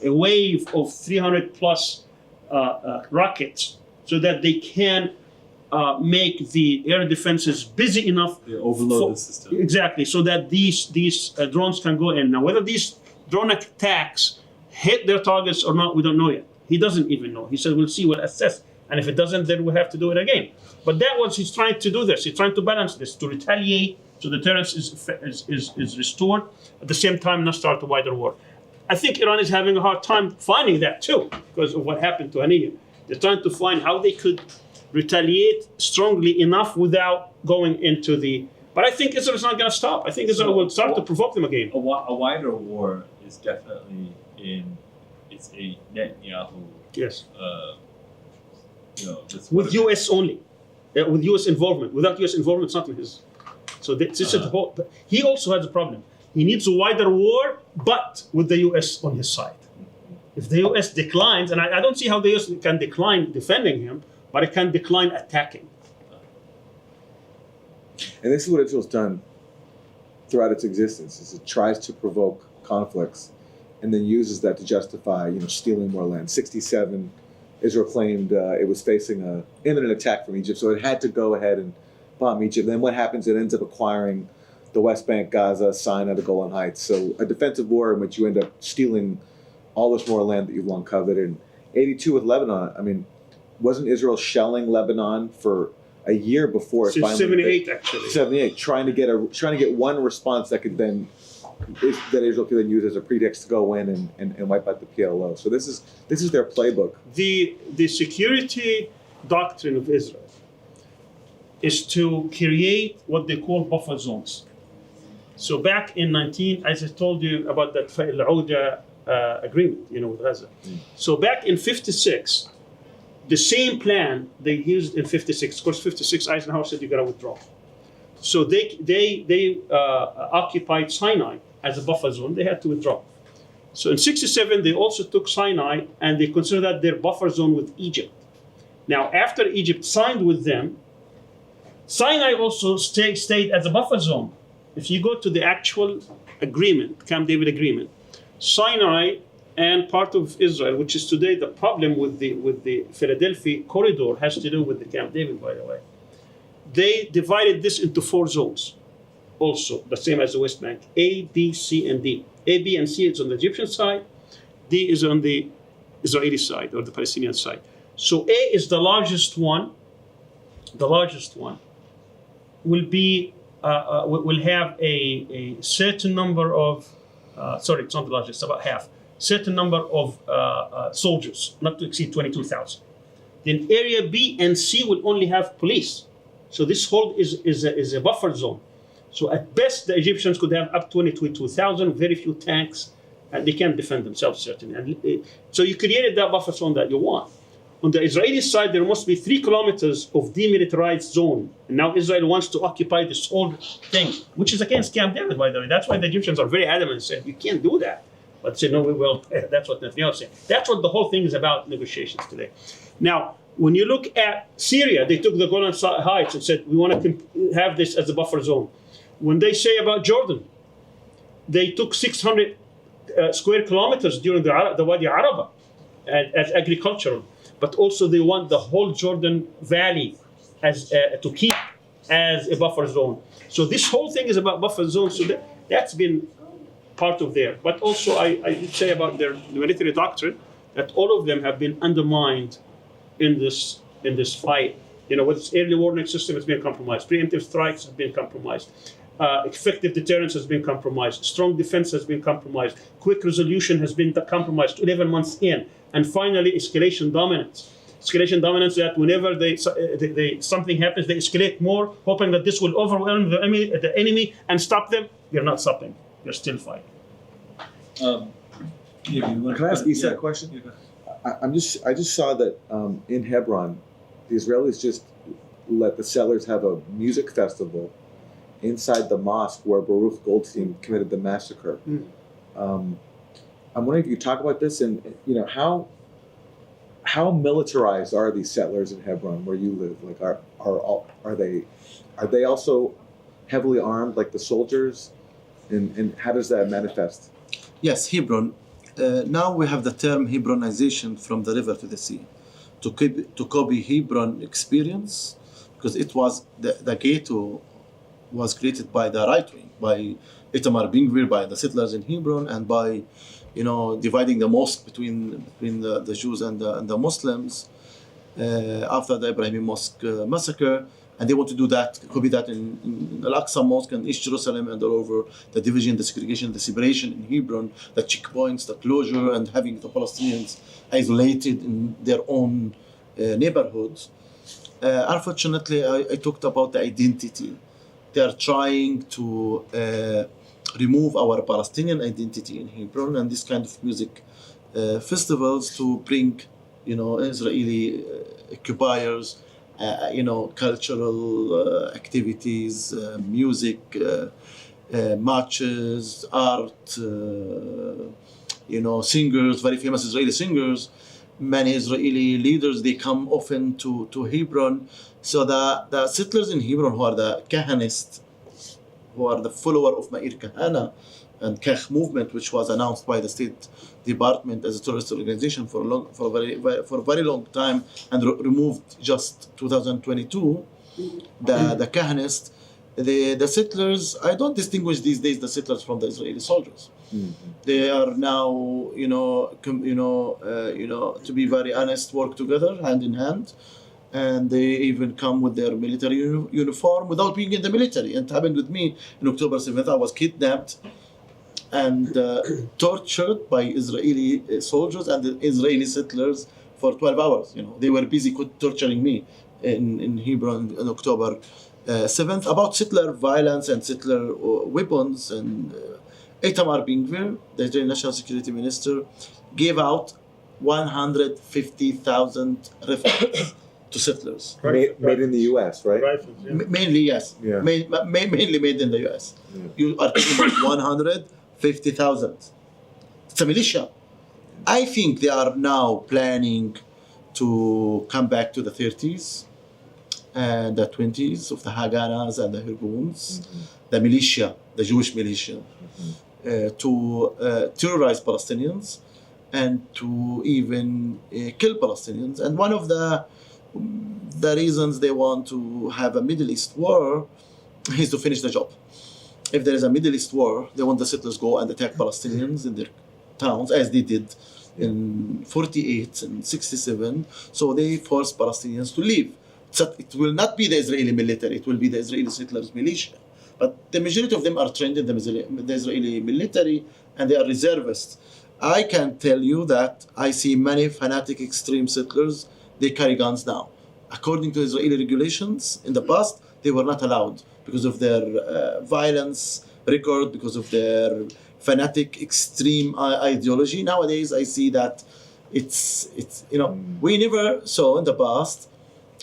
wave of 300 plus rockets so that they can make the air defenses busy enough.
They overload the system.
Exactly, so that these drones can go in. Now, whether these drone attacks hit their targets or not, we don't know yet. He doesn't even know. He said, we'll see, we'll assess. And if it doesn't, then we'll have to do it again. But he's trying to do this. He's trying to balance this, to retaliate so deterrence is restored, at the same time not start a wider war. I think Iran is having a hard time finding that too, because of what happened to Haniyeh. They're trying to find how they could retaliate strongly enough without going into the... But I think Israel's not going to stop. I think Israel will start to provoke them again.
A wider war is definitely it's a Netanyahu.
Yes.
With
U.S. only, with U.S. involvement. Without U.S. involvement, it's not his. So this is the whole. He also has a problem. He needs a wider war, but with the U.S. on his side. If the U.S. declines, and I don't see how the U.S. can decline defending him, but it can decline attacking.
And this is what Israel's done throughout its existence: is it tries to provoke conflicts, and then uses that to justify, stealing more land. 1967, Israel claimed it was facing an imminent attack from Egypt, so it had to go ahead and bomb Egypt. Then what happens? It ends up acquiring the West Bank, Gaza, Sinai, the Golan Heights. So a defensive war in which you end up stealing all this more land that you've long coveted. In 1982 with Lebanon, wasn't Israel shelling Lebanon for a year before?
Since 78, actually.
78, trying to get one response that could then that Israel could then use as a pretext to go in and wipe out the PLO. So this is their playbook.
The security doctrine of Israel is to create what they call buffer zones. So back in as I told you about that Al-Uda agreement, with Gaza. So back in 56, the same plan they used in 56. Of course, 56, Eisenhower said you got to withdraw. So they occupied Sinai as a buffer zone. They had to withdraw. So in 1967, they also took Sinai, and they considered that their buffer zone with Egypt. Now, after Egypt signed with them, Sinai also stayed as a buffer zone. If you go to the actual agreement, Camp David agreement, Sinai and part of Israel, which is today the problem with the Philadelphia corridor, has to do with the Camp David, by the way. They divided this into 4 zones, also the same as the West Bank: A, B, C, and D. A, B, and C is on the Egyptian side. D is on the Israeli side or the Palestinian side. So A is the largest one. The largest one will be will have a certain number of. Sorry, it's not the largest. About half. Certain number of soldiers, not to exceed 22,000. Then area B and C will only have police. So this whole is a buffer zone. So at best, the Egyptians could have up to 22,000, very few tanks, and they can't defend themselves, certainly. And so you created that buffer zone that you want. On the Israeli side, there must be 3 kilometers of demilitarized zone. And now Israel wants to occupy this whole thing, which is against Camp David, by the way. That's why the Egyptians are very adamant and said, you can't do that. But they said, no, we will. That's what Netanyahu said. That's what the whole thing is about, negotiations today. Now, when you look at Syria, they took the Golan Heights and said, we want to have this as a buffer zone. When they say about Jordan, they took 600 square kilometers during the Wadi Araba as agricultural, but also they want the whole Jordan Valley as to keep as a buffer zone. So this whole thing is about buffer zone. So that's been part of there. But also I did say about their military doctrine that all of them have been undermined in this fight. You know, with its early warning system has been compromised. Preemptive strikes have been compromised. Effective deterrence has been compromised. Strong defense has been compromised. Quick resolution has been compromised 11 months in. And finally, escalation dominance. Escalation dominance that whenever something happens, they escalate more, hoping that this will overwhelm the enemy and stop them. They're not stopping. They're still fighting.
Can I ask Issa a question?
Yeah.
I just saw that in Hebron, the Israelis just let the settlers have a music festival inside the mosque where Baruch Goldstein committed the massacre. I'm wondering if you could talk about this and how militarized are these settlers in Hebron where you live? Like are they also heavily armed like the soldiers? And how does that manifest?
Yes, Hebron. Now we have the term Hebronization from the river to the sea, to copy Hebron experience, because it was the ghetto was created by the right wing, by Itamar Ben-Gvir, by the settlers in Hebron, and by dividing the mosque between the Jews and the Muslims after the Ibrahimi Mosque massacre. And they want to do that, copy that in Al-Aqsa Mosque and East Jerusalem and all over, the division, the segregation, the separation in Hebron, the checkpoints, the closure, and having the Palestinians isolated in their own neighborhoods. Unfortunately, I talked about the identity. They are trying to remove our Palestinian identity in Hebron and this kind of music festivals to bring, Israeli occupiers, cultural activities, music, marches, art, singers, very famous Israeli singers. Many Israeli leaders, they come often to Hebron. So the settlers in Hebron, who are the Kahanists, who are the follower of Meir Kahana and Kach movement, which was announced by the State Department as a terrorist organization for a very long time and removed just 2022. The Kahanists, the settlers. I don't distinguish these days the settlers from the Israeli soldiers. Mm-hmm. They are now, to be very honest, work together hand in hand. And they even come with their military uniform without being in the military. And it happened with me on October 7th. I was kidnapped and tortured by Israeli soldiers and the Israeli settlers for 12 hours. They were busy torturing me in Hebron on October 7th about settler violence and settler weapons. And Itamar Ben-Gvir, the Israeli National Security Minister, gave out 150,000 refugees to settlers.
Made in the U.S., right?
Rifles, yeah.
Mainly, yes.
Yeah.
Mainly made in the U.S.
Yeah.
You are talking about 150,000. It's a militia. I think they are now planning to come back to the 30s and the 20s of the Haganas and the Hirguns, the militia, the Jewish militia, to terrorize Palestinians and to even kill Palestinians. And one of the reasons they want to have a Middle East war is to finish the job. If there is a Middle East war, they want the settlers go and attack Palestinians in their towns, as they did in 48 and 67. So they force Palestinians to leave. So it will not be the Israeli military, it will be the Israeli settlers militia. But the majority of them are trained in the Israeli military and they are reservists. I can tell you that I see many fanatic extreme settlers, they carry guns now. According to Israeli regulations, in the past, they were not allowed because of their violence record, because of their fanatic extreme ideology. Nowadays, I see that it's we never saw in the past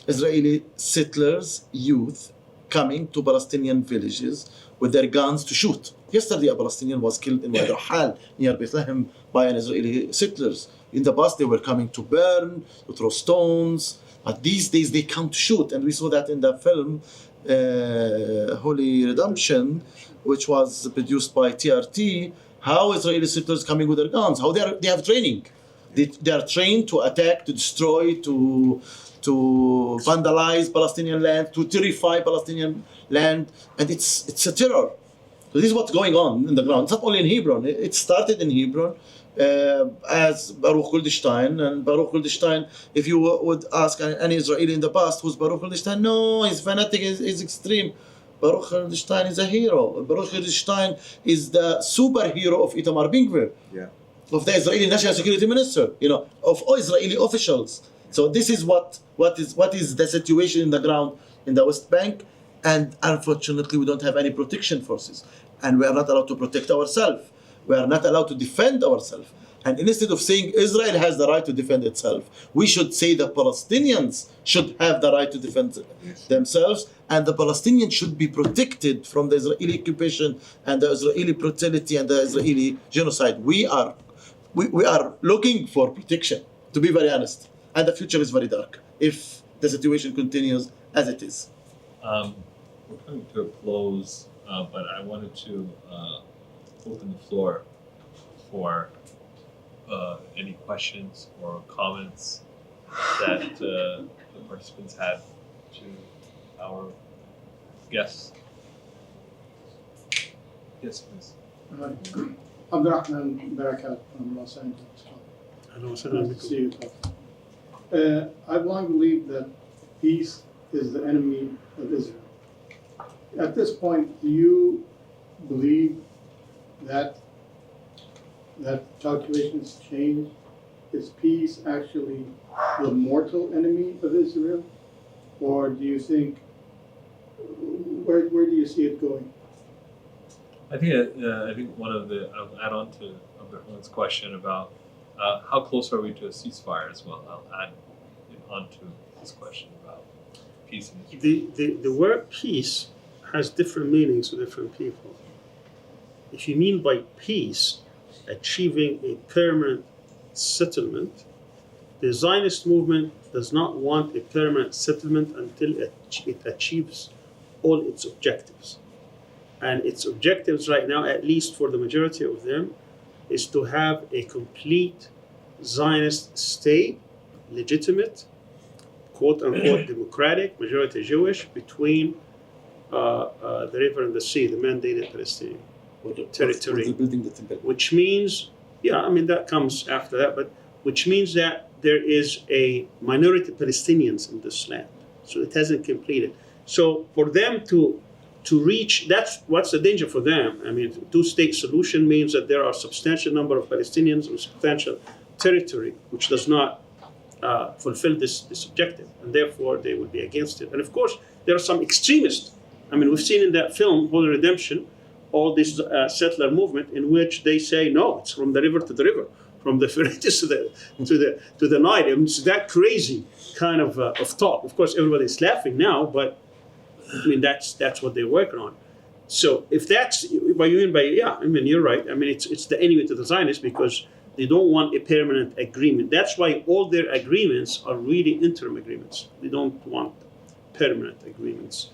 Israeli settlers, youth, coming to Palestinian villages with their guns to shoot. Yesterday, a Palestinian was killed in Wadi Al near Bethlehem by an Israeli settlers. In the past, they were coming to burn, to throw stones. But these days, they come to shoot. And we saw that in the film Holy Redemption, which was produced by TRT, how Israeli settlers coming with their guns, how they have training. They are trained to attack, to destroy, to vandalize Palestinian land, to terrify Palestinian land, and it's a terror. So this is what's going on in the ground. It's not only in Hebron. It started in Hebron as Baruch Goldstein. And Baruch Goldstein, if you would ask any Israeli in the past, who's Baruch Goldstein? No, he's fanatic, he's extreme. Baruch Goldstein is a hero. Baruch Goldstein is the superhero of Itamar Ben-Gvir, of the Israeli National Security Minister, of all Israeli officials. So this is what is the situation in the ground in the West Bank, and unfortunately we don't have any protection forces, and we are not allowed to protect ourselves. We are not allowed to defend ourselves. And instead of saying Israel has the right to defend itself, we should say the Palestinians should have the right to defend themselves, and the Palestinians should be protected from the Israeli occupation and the Israeli brutality and the Israeli genocide. We are looking for protection, to be very honest. And the future is very dark if the situation continues as it is.
We're coming to a close, but I wanted to open the floor for any questions or comments that the participants had to our guests. Yes, please.
Abdurrahman Barakat from Los Angeles. Nice to see you. I've long believed that peace is the enemy of Israel. At this point, do you believe that calculation has changed? Is peace actually the mortal enemy of Israel? Or do you think, where do you see it going?
I think one of the, I'll add on to Abdurrahman's question about how close are we to a ceasefire as well. I'll add on to this question about peace in Israel.
The word peace has different meanings to different people. If you mean by peace achieving a permanent settlement, the Zionist movement does not want a permanent settlement until it achieves all its objectives. And its objectives right now, at least for the majority of them, is to have a complete Zionist state, legitimate, quote-unquote democratic, majority Jewish, between the river and the sea, the mandated Palestinian territory. Which means, that comes after that, but which means that there is a minority Palestinians in this land. So it hasn't completed. So for them to reach, that's what's the danger for them. Two-state solution means that there are a substantial number of Palestinians in substantial territory, which does not fulfill this objective, and therefore they would be against it. And of course, there are some extremists. We've seen in that film, Holy Redemption, all this settler movement in which they say, no, it's from the river to the river, from the Euphrates to the Nile. I mean, it's that crazy kind of talk. Of course, everybody's laughing now, but I mean that's what they're working on. So if that's what you mean by I mean you're right. I mean it's the enemy to the Zionists because they don't want a permanent agreement. That's why all their agreements are really interim agreements. They don't want permanent agreements.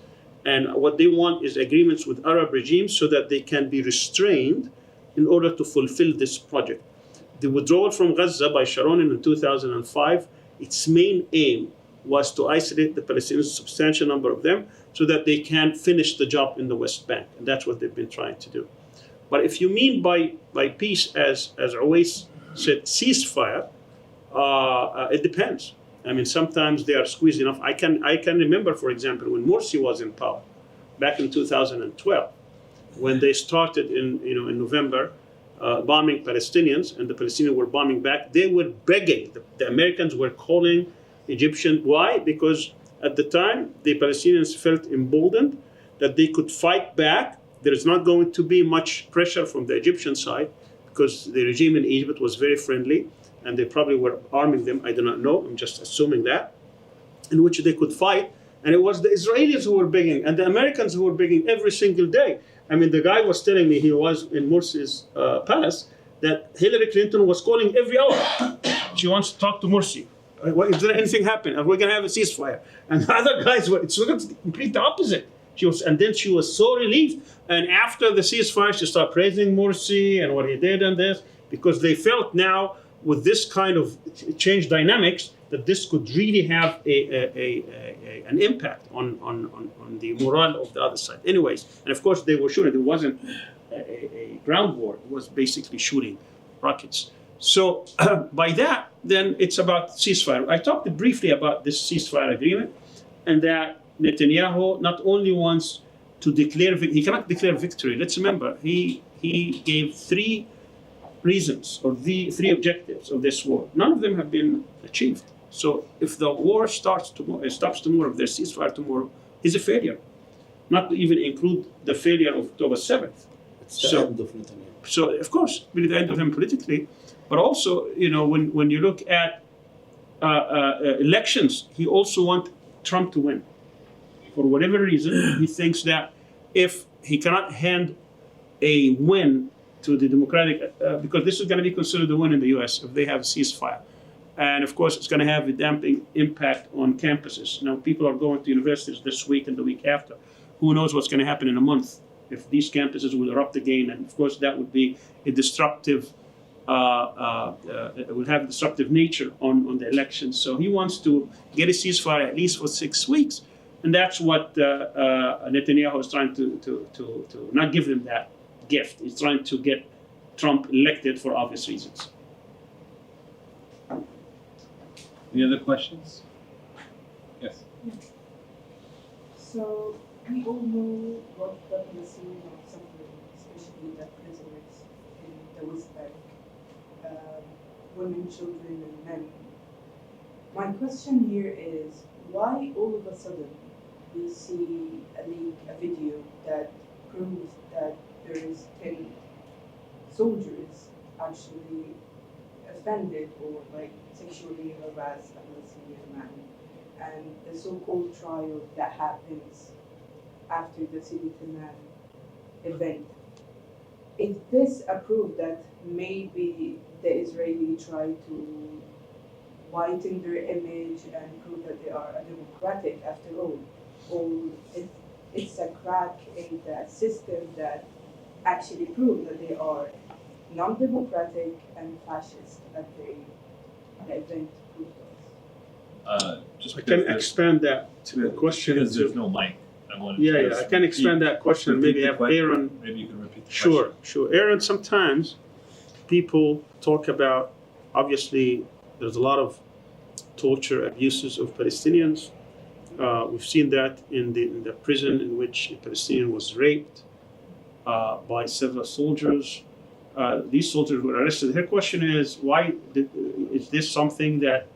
And what they want is agreements with Arab regimes so that they can be restrained in order to fulfill this project. The withdrawal from Gaza by Sharon in 2005, its main aim was to isolate the Palestinians, a substantial number of them, so that they can finish the job in the West Bank. And that's what they've been trying to do. But if you mean by peace, as Ovais said, ceasefire, it depends. I mean, sometimes they are squeezed enough. I can remember, for example, when Morsi was in power, back in 2012, when they started in November, bombing Palestinians, and the Palestinians were bombing back. They were begging. The Americans were calling Egyptian. Why? Because at the time, the Palestinians felt emboldened that they could fight back. There is not going to be much pressure from the Egyptian side because the regime in Egypt was very friendly and they probably were arming them. I do not know. I'm just assuming that, in which they could fight. And it was the Israelis who were begging and the Americans who were begging every single day. I mean, the guy was telling me, he was in Morsi's palace, that Hillary Clinton was calling every hour. She wants to talk to Morsi. Is there anything happen? Are we going to have a ceasefire? And the other guys were, it's the complete opposite. And then she was so relieved. And after the ceasefire, she started praising Morsi and what he did and this, because they felt now with this kind of change dynamics that this could really have an impact on the morale of the other side. Anyways, and of course they were sure it wasn't a ground war. It was basically shooting rockets. So by that, then it's about ceasefire. I talked briefly about this ceasefire agreement and that Netanyahu not only wants to declare, he cannot declare victory. Let's remember, he gave 3 reasons or the 3 objectives of this war. None of them have been achieved. So if the war stops tomorrow, if there's ceasefire tomorrow, he's a failure. Not to even include the failure of October 7th.
It's the end of Netanyahu.
So of course, really the end of him politically, but also, when you look at elections, he also wants Trump to win. For whatever reason, he thinks that if he cannot hand a win to the Democratic, because this is going to be considered a win in the U.S. if they have a ceasefire. And of course, it's going to have a damping impact on campuses. Now, people are going to universities this week and the week after. Who knows what's going to happen in a month if these campuses will erupt again. And of course, that would be a disruptive, it would have a disruptive nature on the elections. So he wants to get a ceasefire at least for 6 weeks. And that's what Netanyahu is trying to not give them that gift. He's trying to get Trump elected for obvious reasons.
Any other questions? Yes.
So we all know what the Palestinians are suffering, especially the prisoners in the West Bank, women, children, and men. My question here is, why all of a sudden we see a video that proves that there is 10 soldiers actually offended or sexually harassed a Palestinian man, and the so-called trial that happens after the City Man event. Is this a proof that maybe the Israeli try to whiten their image and prove that they are a democratic after all? Or it's a crack in the system that actually prove that they are non-democratic and fascist that the event proved us?
I can expand that to the question.
Because there's no mic.
I can expand that question. Maybe have Aaron.
Maybe you can repeat the
question. Sure. Aaron, sometimes people talk about, obviously, there's a lot of torture, abuses of Palestinians. We've seen that in the prison in which a Palestinian was raped by several soldiers. These soldiers were arrested. Her question is, why is this something that,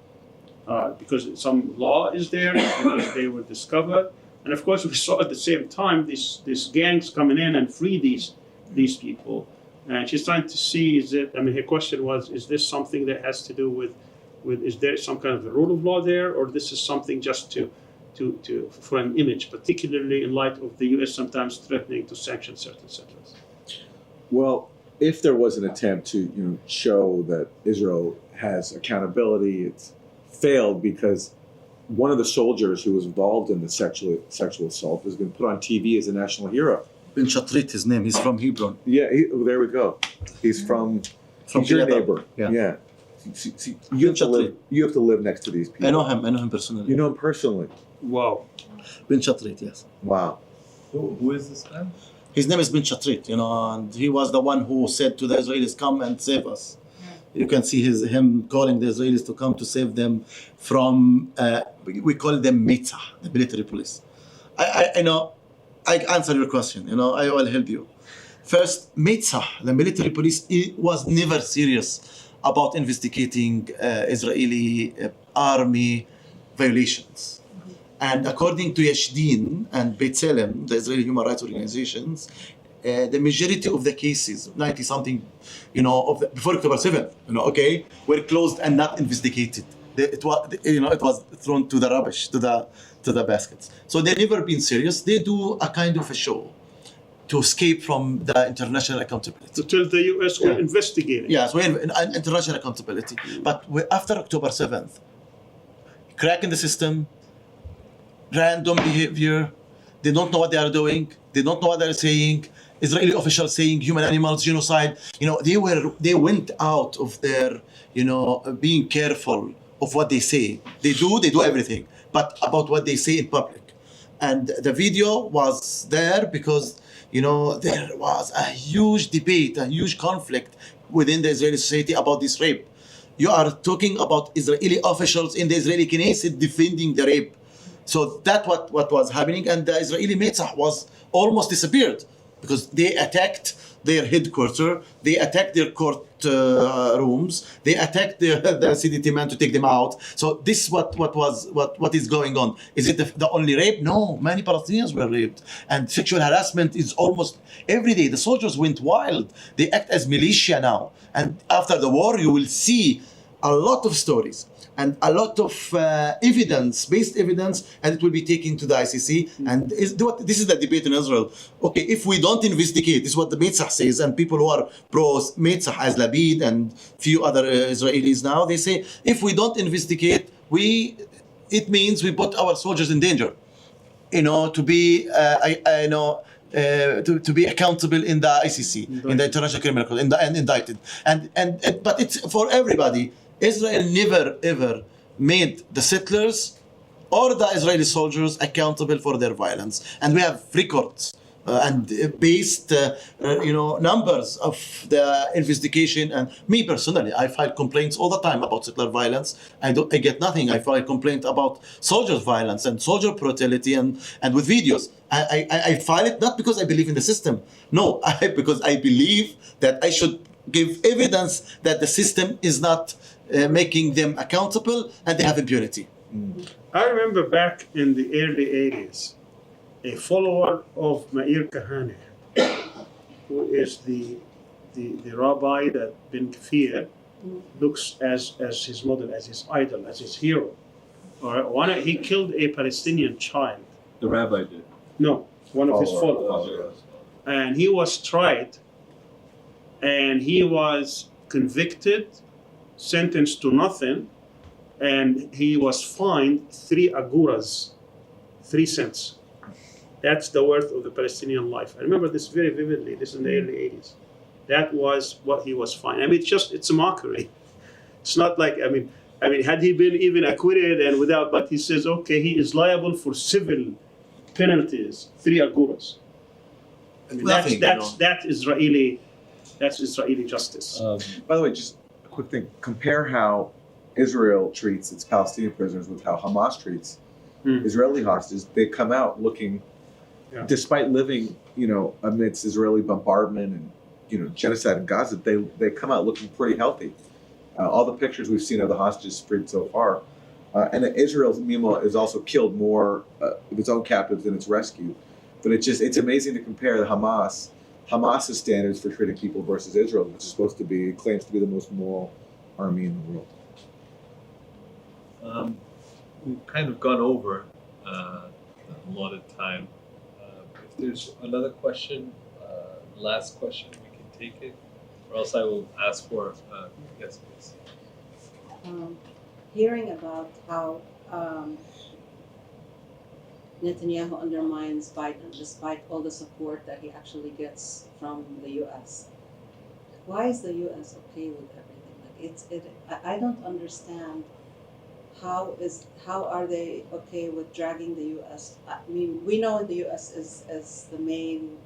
because some law is there, because they were discovered? And of course, we saw at the same time these gangs coming in and free these people. And she's trying to see, her question was, is this something that has to do with is there some kind of a rule of law there, or this is something just to for an image, particularly in light of the U.S. sometimes threatening to sanction certain settlers?
Well, if there was an attempt to show that Israel has accountability, it's failed because one of the soldiers who was involved in the sexual assault has been put on TV as a national hero.
Ben Shatrit, his name. He's from Hebron.
Yeah, there we go. He's from he's your
Gilad.
neighbor.
Yeah.
See, you have to live next to these people.
I know him personally.
You know him personally.
Wow.
Ben Shatrit, yes.
Wow.
Who is this man?
His name is Ben Shatrit, and he was the one who said to the Israelis, "Come and save us." You can see him calling the Israelis to come to save them from, we call them Mitzah, the military police. I know, I answer your question, I will help you. First, Mitzah, the military police, it was never serious about investigating Israeli army violations. And according to Yashdin and B'Tselem, the Israeli human rights organizations, the majority of the cases, 90-something, before October 7th, were closed and not investigated. It was thrown to the rubbish, to the baskets. So they've never been serious. They do a kind of a show to escape from the international accountability.
To tell the U.S. we're investigating.
Yes, we're international accountability. But after October 7th, crack in the system, random behavior, they don't know what they are doing, they don't know what they're saying. Israeli officials saying human animals genocide. They went out of their, being careful of what they say. They do everything, but about what they say in public. And the video was there because, there was a huge debate, a huge conflict within the Israeli society about this rape. You are talking about Israeli officials in the Israeli Knesset defending the rape. So that's what was happening, and the Israeli Mitzah was almost disappeared because they attacked their headquarters, they attacked their court rooms, they attacked the CDT man to take them out. So this is what is going on. Is it the only rape? No, many Palestinians were raped, and sexual harassment is almost every day. The soldiers went wild. They act as militia now, and after the war, you will see a lot of stories and a lot of based evidence, and it will be taken to the ICC. And this is the debate in Israel. Okay, if we don't investigate, this is what the Mitzah says, and people who are pro-Mitzah, as Labid and few other Israelis now, they say, if we don't investigate, it means we put our soldiers in danger, to be, to be accountable in the ICC, in the International Criminal Court, and indicted. But it's for everybody. Israel never ever made the settlers or the Israeli soldiers accountable for their violence, and we have records and based numbers of the investigation. And me personally, I file complaints all the time about settler violence. I get nothing. I file complaint about soldiers' violence and soldier brutality, and with videos. I file it not because I believe in the system. No, because I believe that I should give evidence that the system is not making them accountable and they have impunity.
I remember back in the early 80s, a follower of Meir Kahane, who is the rabbi that Ben Kfir looks as his model, as his idol, as his hero. He killed a Palestinian child.
The rabbi did.
No, one of his followers. And he was tried, and he was convicted, sentenced to nothing, and he was fined 3 aguras, 3 cents. That's the worth of the Palestinian life. I remember this very vividly. This is in the early 80s. That was what he was fined. I mean, it's a mockery. It's not like, I mean, had he been even acquitted and without, but he says, okay, he is liable for civil penalties, 3 aguras. I mean, that's Israeli justice.
By the way, just a quick thing. Compare how Israel treats its Palestinian prisoners with how Hamas treats Israeli hostages. They come out looking, despite living, amidst Israeli bombardment and, genocide in Gaza, they come out looking pretty healthy. All the pictures we've seen of the hostages freed so far. And Israel, meanwhile, has also killed more of its own captives than it's rescued. But it's amazing to compare the Hamas Hamas's standards for treating people versus Israel, which is supposed to be, claims to be the most moral army in the world.
We've kind of gone over a lot of time. If there's another question, last question, we can take it, or else I will ask for yes, please.
Hearing about how Netanyahu undermines Biden despite all the support that he actually gets from the U.S. Why is the U.S. okay with everything? I don't understand how are they okay with dragging the U.S. I mean, we know the U.S. is the main,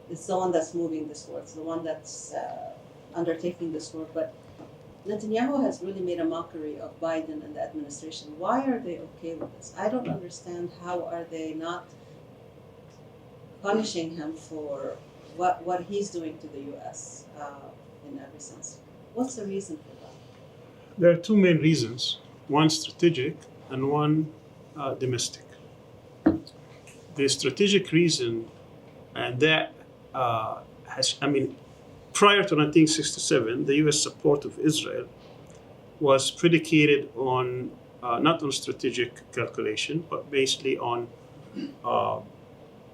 it's the one that's moving this war, it's the one that's undertaking this work, but Netanyahu has really made a mockery of Biden and the administration. Why are they okay with this? I don't understand. How are they not punishing him for what he's doing to the U.S. In every sense? What's the reason for that?
There are two main reasons. One strategic and one domestic. The strategic reason, and that prior to 1967, the U.S. support of Israel was predicated on not on strategic calculation, but basically on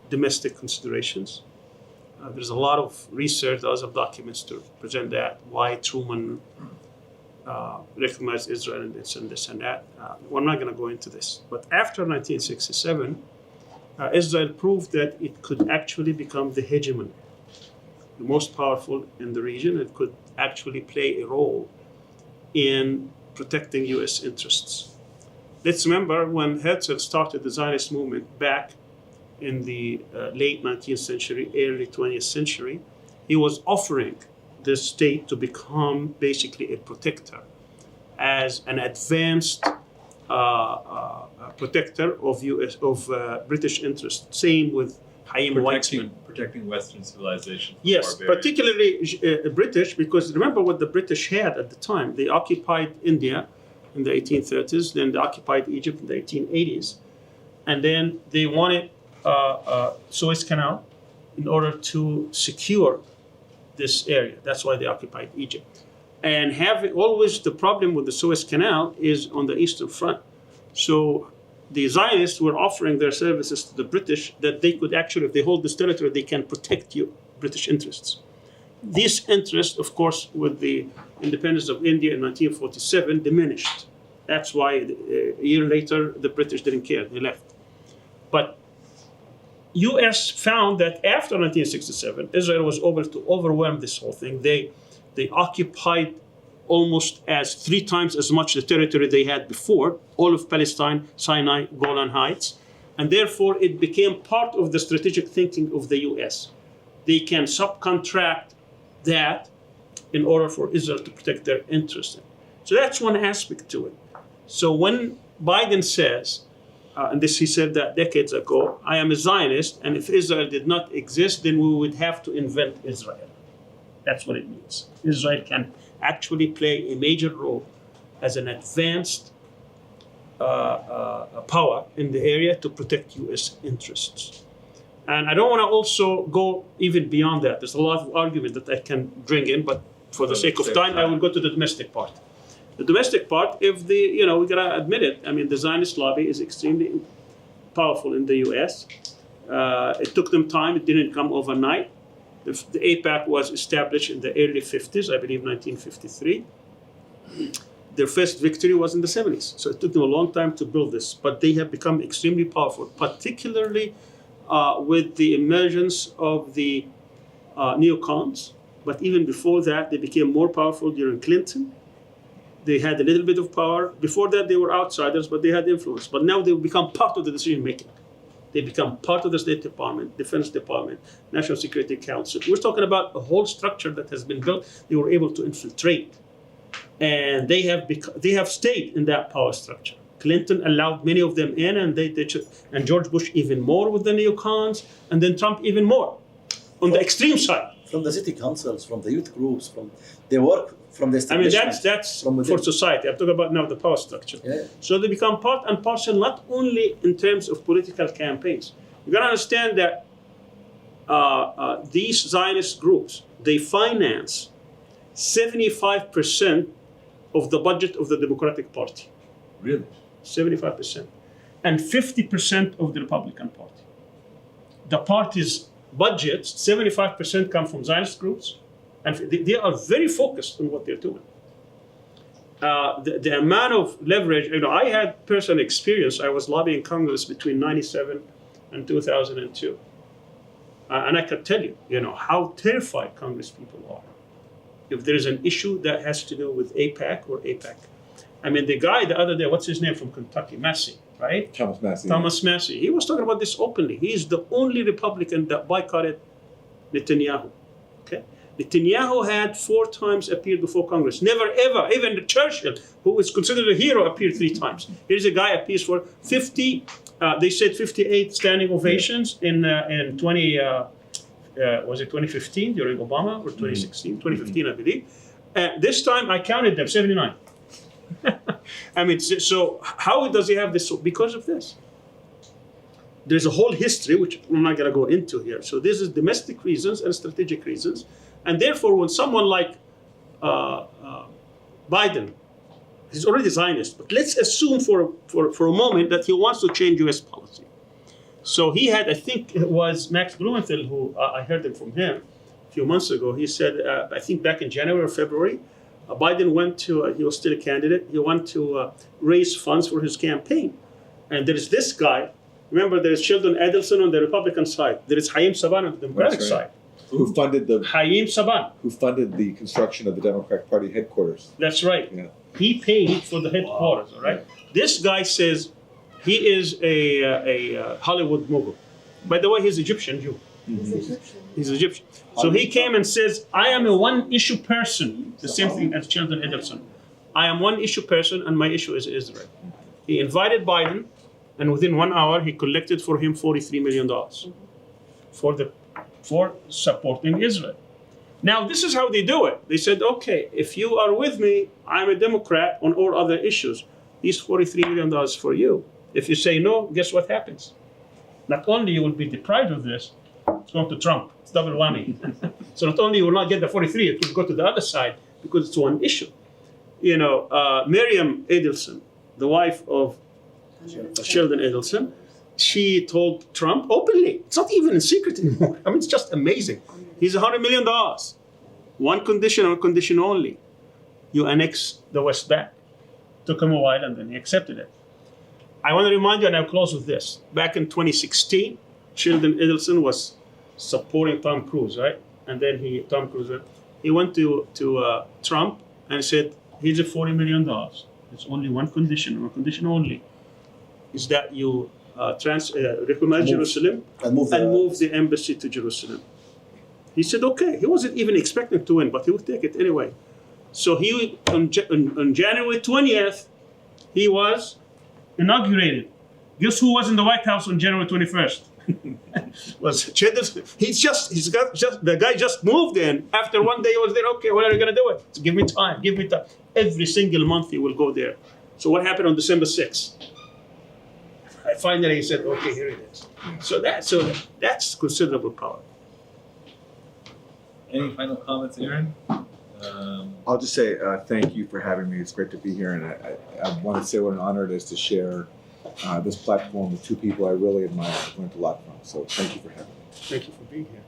domestic considerations. There's a lot of research, lots of documents to present that, why Truman recognized Israel and this and that. We're not going to go into this. But after 1967, Israel proved that it could actually become the hegemon, the most powerful in the region. It could actually play a role in protecting U.S. interests. Let's remember when Herzl started the Zionist movement back in the late 19th century, early 20th century, he was offering the state to become basically a protector as an advanced protector of British interests. Same with Chaim Weizmann.
Protecting Western civilization.
Yes, particularly British, because remember what the British had at the time. They occupied India in the 1830s, then they occupied Egypt in the 1880s, and then they wanted Suez Canal in order to secure this area. That's why they occupied Egypt. And having always the problem with the Suez Canal is on the Eastern Front. So the Zionists were offering their services to the British that they could actually, if they hold this territory, they can protect British interests. These interests, of course, with the independence of India in 1947, diminished. That's why a year later, the British didn't care, they left. But U.S. found that after 1967, Israel was able to overwhelm this whole thing. They occupied almost as 3 times as much the territory they had before, all of Palestine, Sinai, Golan Heights, and therefore it became part of the strategic thinking of the U.S. They can subcontract that in order for Israel to protect their interests. So that's one aspect to it. So when Biden says, and this he said that decades ago, I am a Zionist, and if Israel did not exist, then we would have to invent Israel. That's what it means. Israel can actually play a major role as an advanced power in the area to protect U.S. interests. And I don't want to also go even beyond that. There's a lot of argument that I can bring in, but for the sake of time, I will go to the domestic part. The domestic part, we gotta admit it. I mean, the Zionist lobby is extremely powerful in the U.S. It took them time. It didn't come overnight. The AIPAC was established in the early 50s, I believe 1953. Their first victory was in the 70s. So it took them a long time to build this, but they have become extremely powerful, particularly with the emergence of the neocons. But even before that, they became more powerful during Clinton. They had a little bit of power. Before that, they were outsiders, but they had influence. But now they've become part of the decision making. They become part of the State Department, Defense Department, National Security Council. We're talking about a whole structure that has been built. They were able to infiltrate, and they have stayed in that power structure. Clinton allowed many of them in, and and George Bush even more with the neocons, and then Trump even more on the extreme side.
From the city councils, from the youth groups, they work from the establishment.
That's for society. I'm talking about now the power structure.
Yeah.
So they become part and parcel, not only in terms of political campaigns. You got to understand that these Zionist groups, they finance 75% of the budget of the Democratic Party.
Really?
75%. And 50% of the Republican Party. The party's budgets, 75% come from Zionist groups, and they are very focused on what they're doing. The amount of leverage, I had personal experience. I was lobbying Congress between 97 and 2002. And I can tell you, how terrified Congress people are if there is an issue that has to do with AIPAC or AIPAC. I mean, the guy the other day, what's his name from Kentucky? Massey, right?
Thomas Massey.
Thomas Massey. He was talking about this openly. He's the only Republican that boycotted Netanyahu. Okay? Netanyahu had 4 times appeared before Congress. Never ever, even Churchill, who is considered a hero, appeared 3 times. Here's a guy appears for 50. They said 58 standing ovations in 2015 during Obama or 2016, 2015, I believe. This time I counted them, 79. I mean, so how does he have this? Because of this. There's a whole history, which I'm not going to go into here. So this is domestic reasons and strategic reasons. And therefore, when someone like Biden, he's already Zionist, but let's assume for a moment that he wants to change U.S. policy. So he had, I think it was Max Blumenthal, who I heard it from him a few months ago. He said, I think back in January or February, Biden went to, he was still a candidate, he went to raise funds for his campaign. And there is this guy, remember there is Sheldon Adelson on the Republican side, there is Haim Saban on the Democratic side.
Who funded
Haim Saban.
Who funded the construction of the Democratic Party headquarters.
That's right.
Yeah.
He paid for the headquarters, all right? This guy says he is a Hollywood mogul. By the way, he's Egyptian Jew. He's Egyptian. So he came and says, I am a one-issue person. The same thing as Sheldon Adelson. I am one-issue person, and my issue is Israel. He invited Biden, and within 1 hour, he collected for him $43 million for supporting Israel. Now, this is how they do it. They said, okay, if you are with me, I'm a Democrat on all other issues. These $43 million for you. If you say no, guess what happens? Not only you will be deprived of this, it's going to Trump. It's double whammy. So not only you will not get the 43, it will go to the other side because it's one issue. Miriam Adelson, the wife of Sheldon Adelson, she told Trump openly. It's not even in secret anymore. I mean, it's just amazing. He's $100 million. One condition and one condition only. You annex the West Bank. Took him a while and then he accepted it. I want to remind you, and I'll close with this. Back in 2016, Sheldon Adelson was supporting Tom Cruise, right? And then Tom Cruise went to Trump and said, here's a $40 million. There's only one condition only, is that you recognize Jerusalem and move the embassy to Jerusalem. He said, okay. He wasn't even expecting to win, but he would take it anyway. So he, on January 20th, he was inaugurated. Guess who was in the White House on January 21st? The guy just moved in. After 1 day he was there. Okay, when are you going to do it? So give me time. Every single month he will go there. So what happened on December 6th? Finally he said, okay, here it is. So that's considerable power.
Any final comments, Aaron?
I'll just say thank you for having me. It's great to be here, and I want to say what an honor it is to share this platform with 2 people I really admire. I've learned a lot from. So thank you for having me.
Thank you for being here.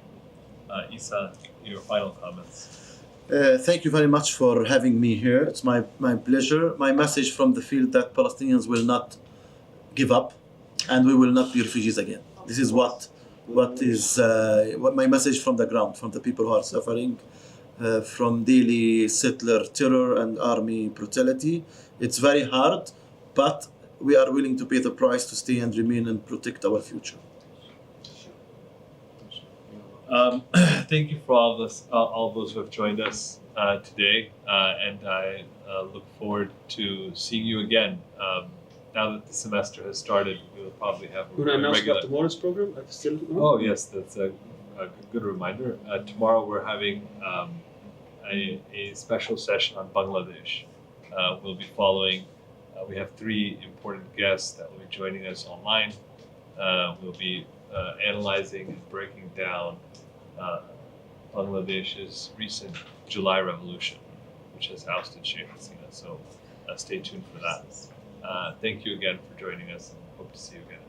Issa, your final comments.
Thank you very much for having me here. It's my pleasure. My message from the field that Palestinians will not give up, and we will not be refugees again. This is what my message from the ground, from the people who are suffering from daily settler terror and army brutality. It's very hard, but we are willing to pay the price to stay and remain and protect our future.
Thank you for all those who have joined us today, and I look forward to seeing you again. Now that the semester has started, we'll probably have a
announce
regular.
about tomorrow's program?
Oh yes, that's a good reminder. Tomorrow we're having a special session on Bangladesh. We'll be following. We have 3 important guests that will be joining us online. We'll be analyzing and breaking down Bangladesh's recent July revolution, which has ousted Sheikh Hasina. So stay tuned for that. Thank you again for joining us, and hope to see you again.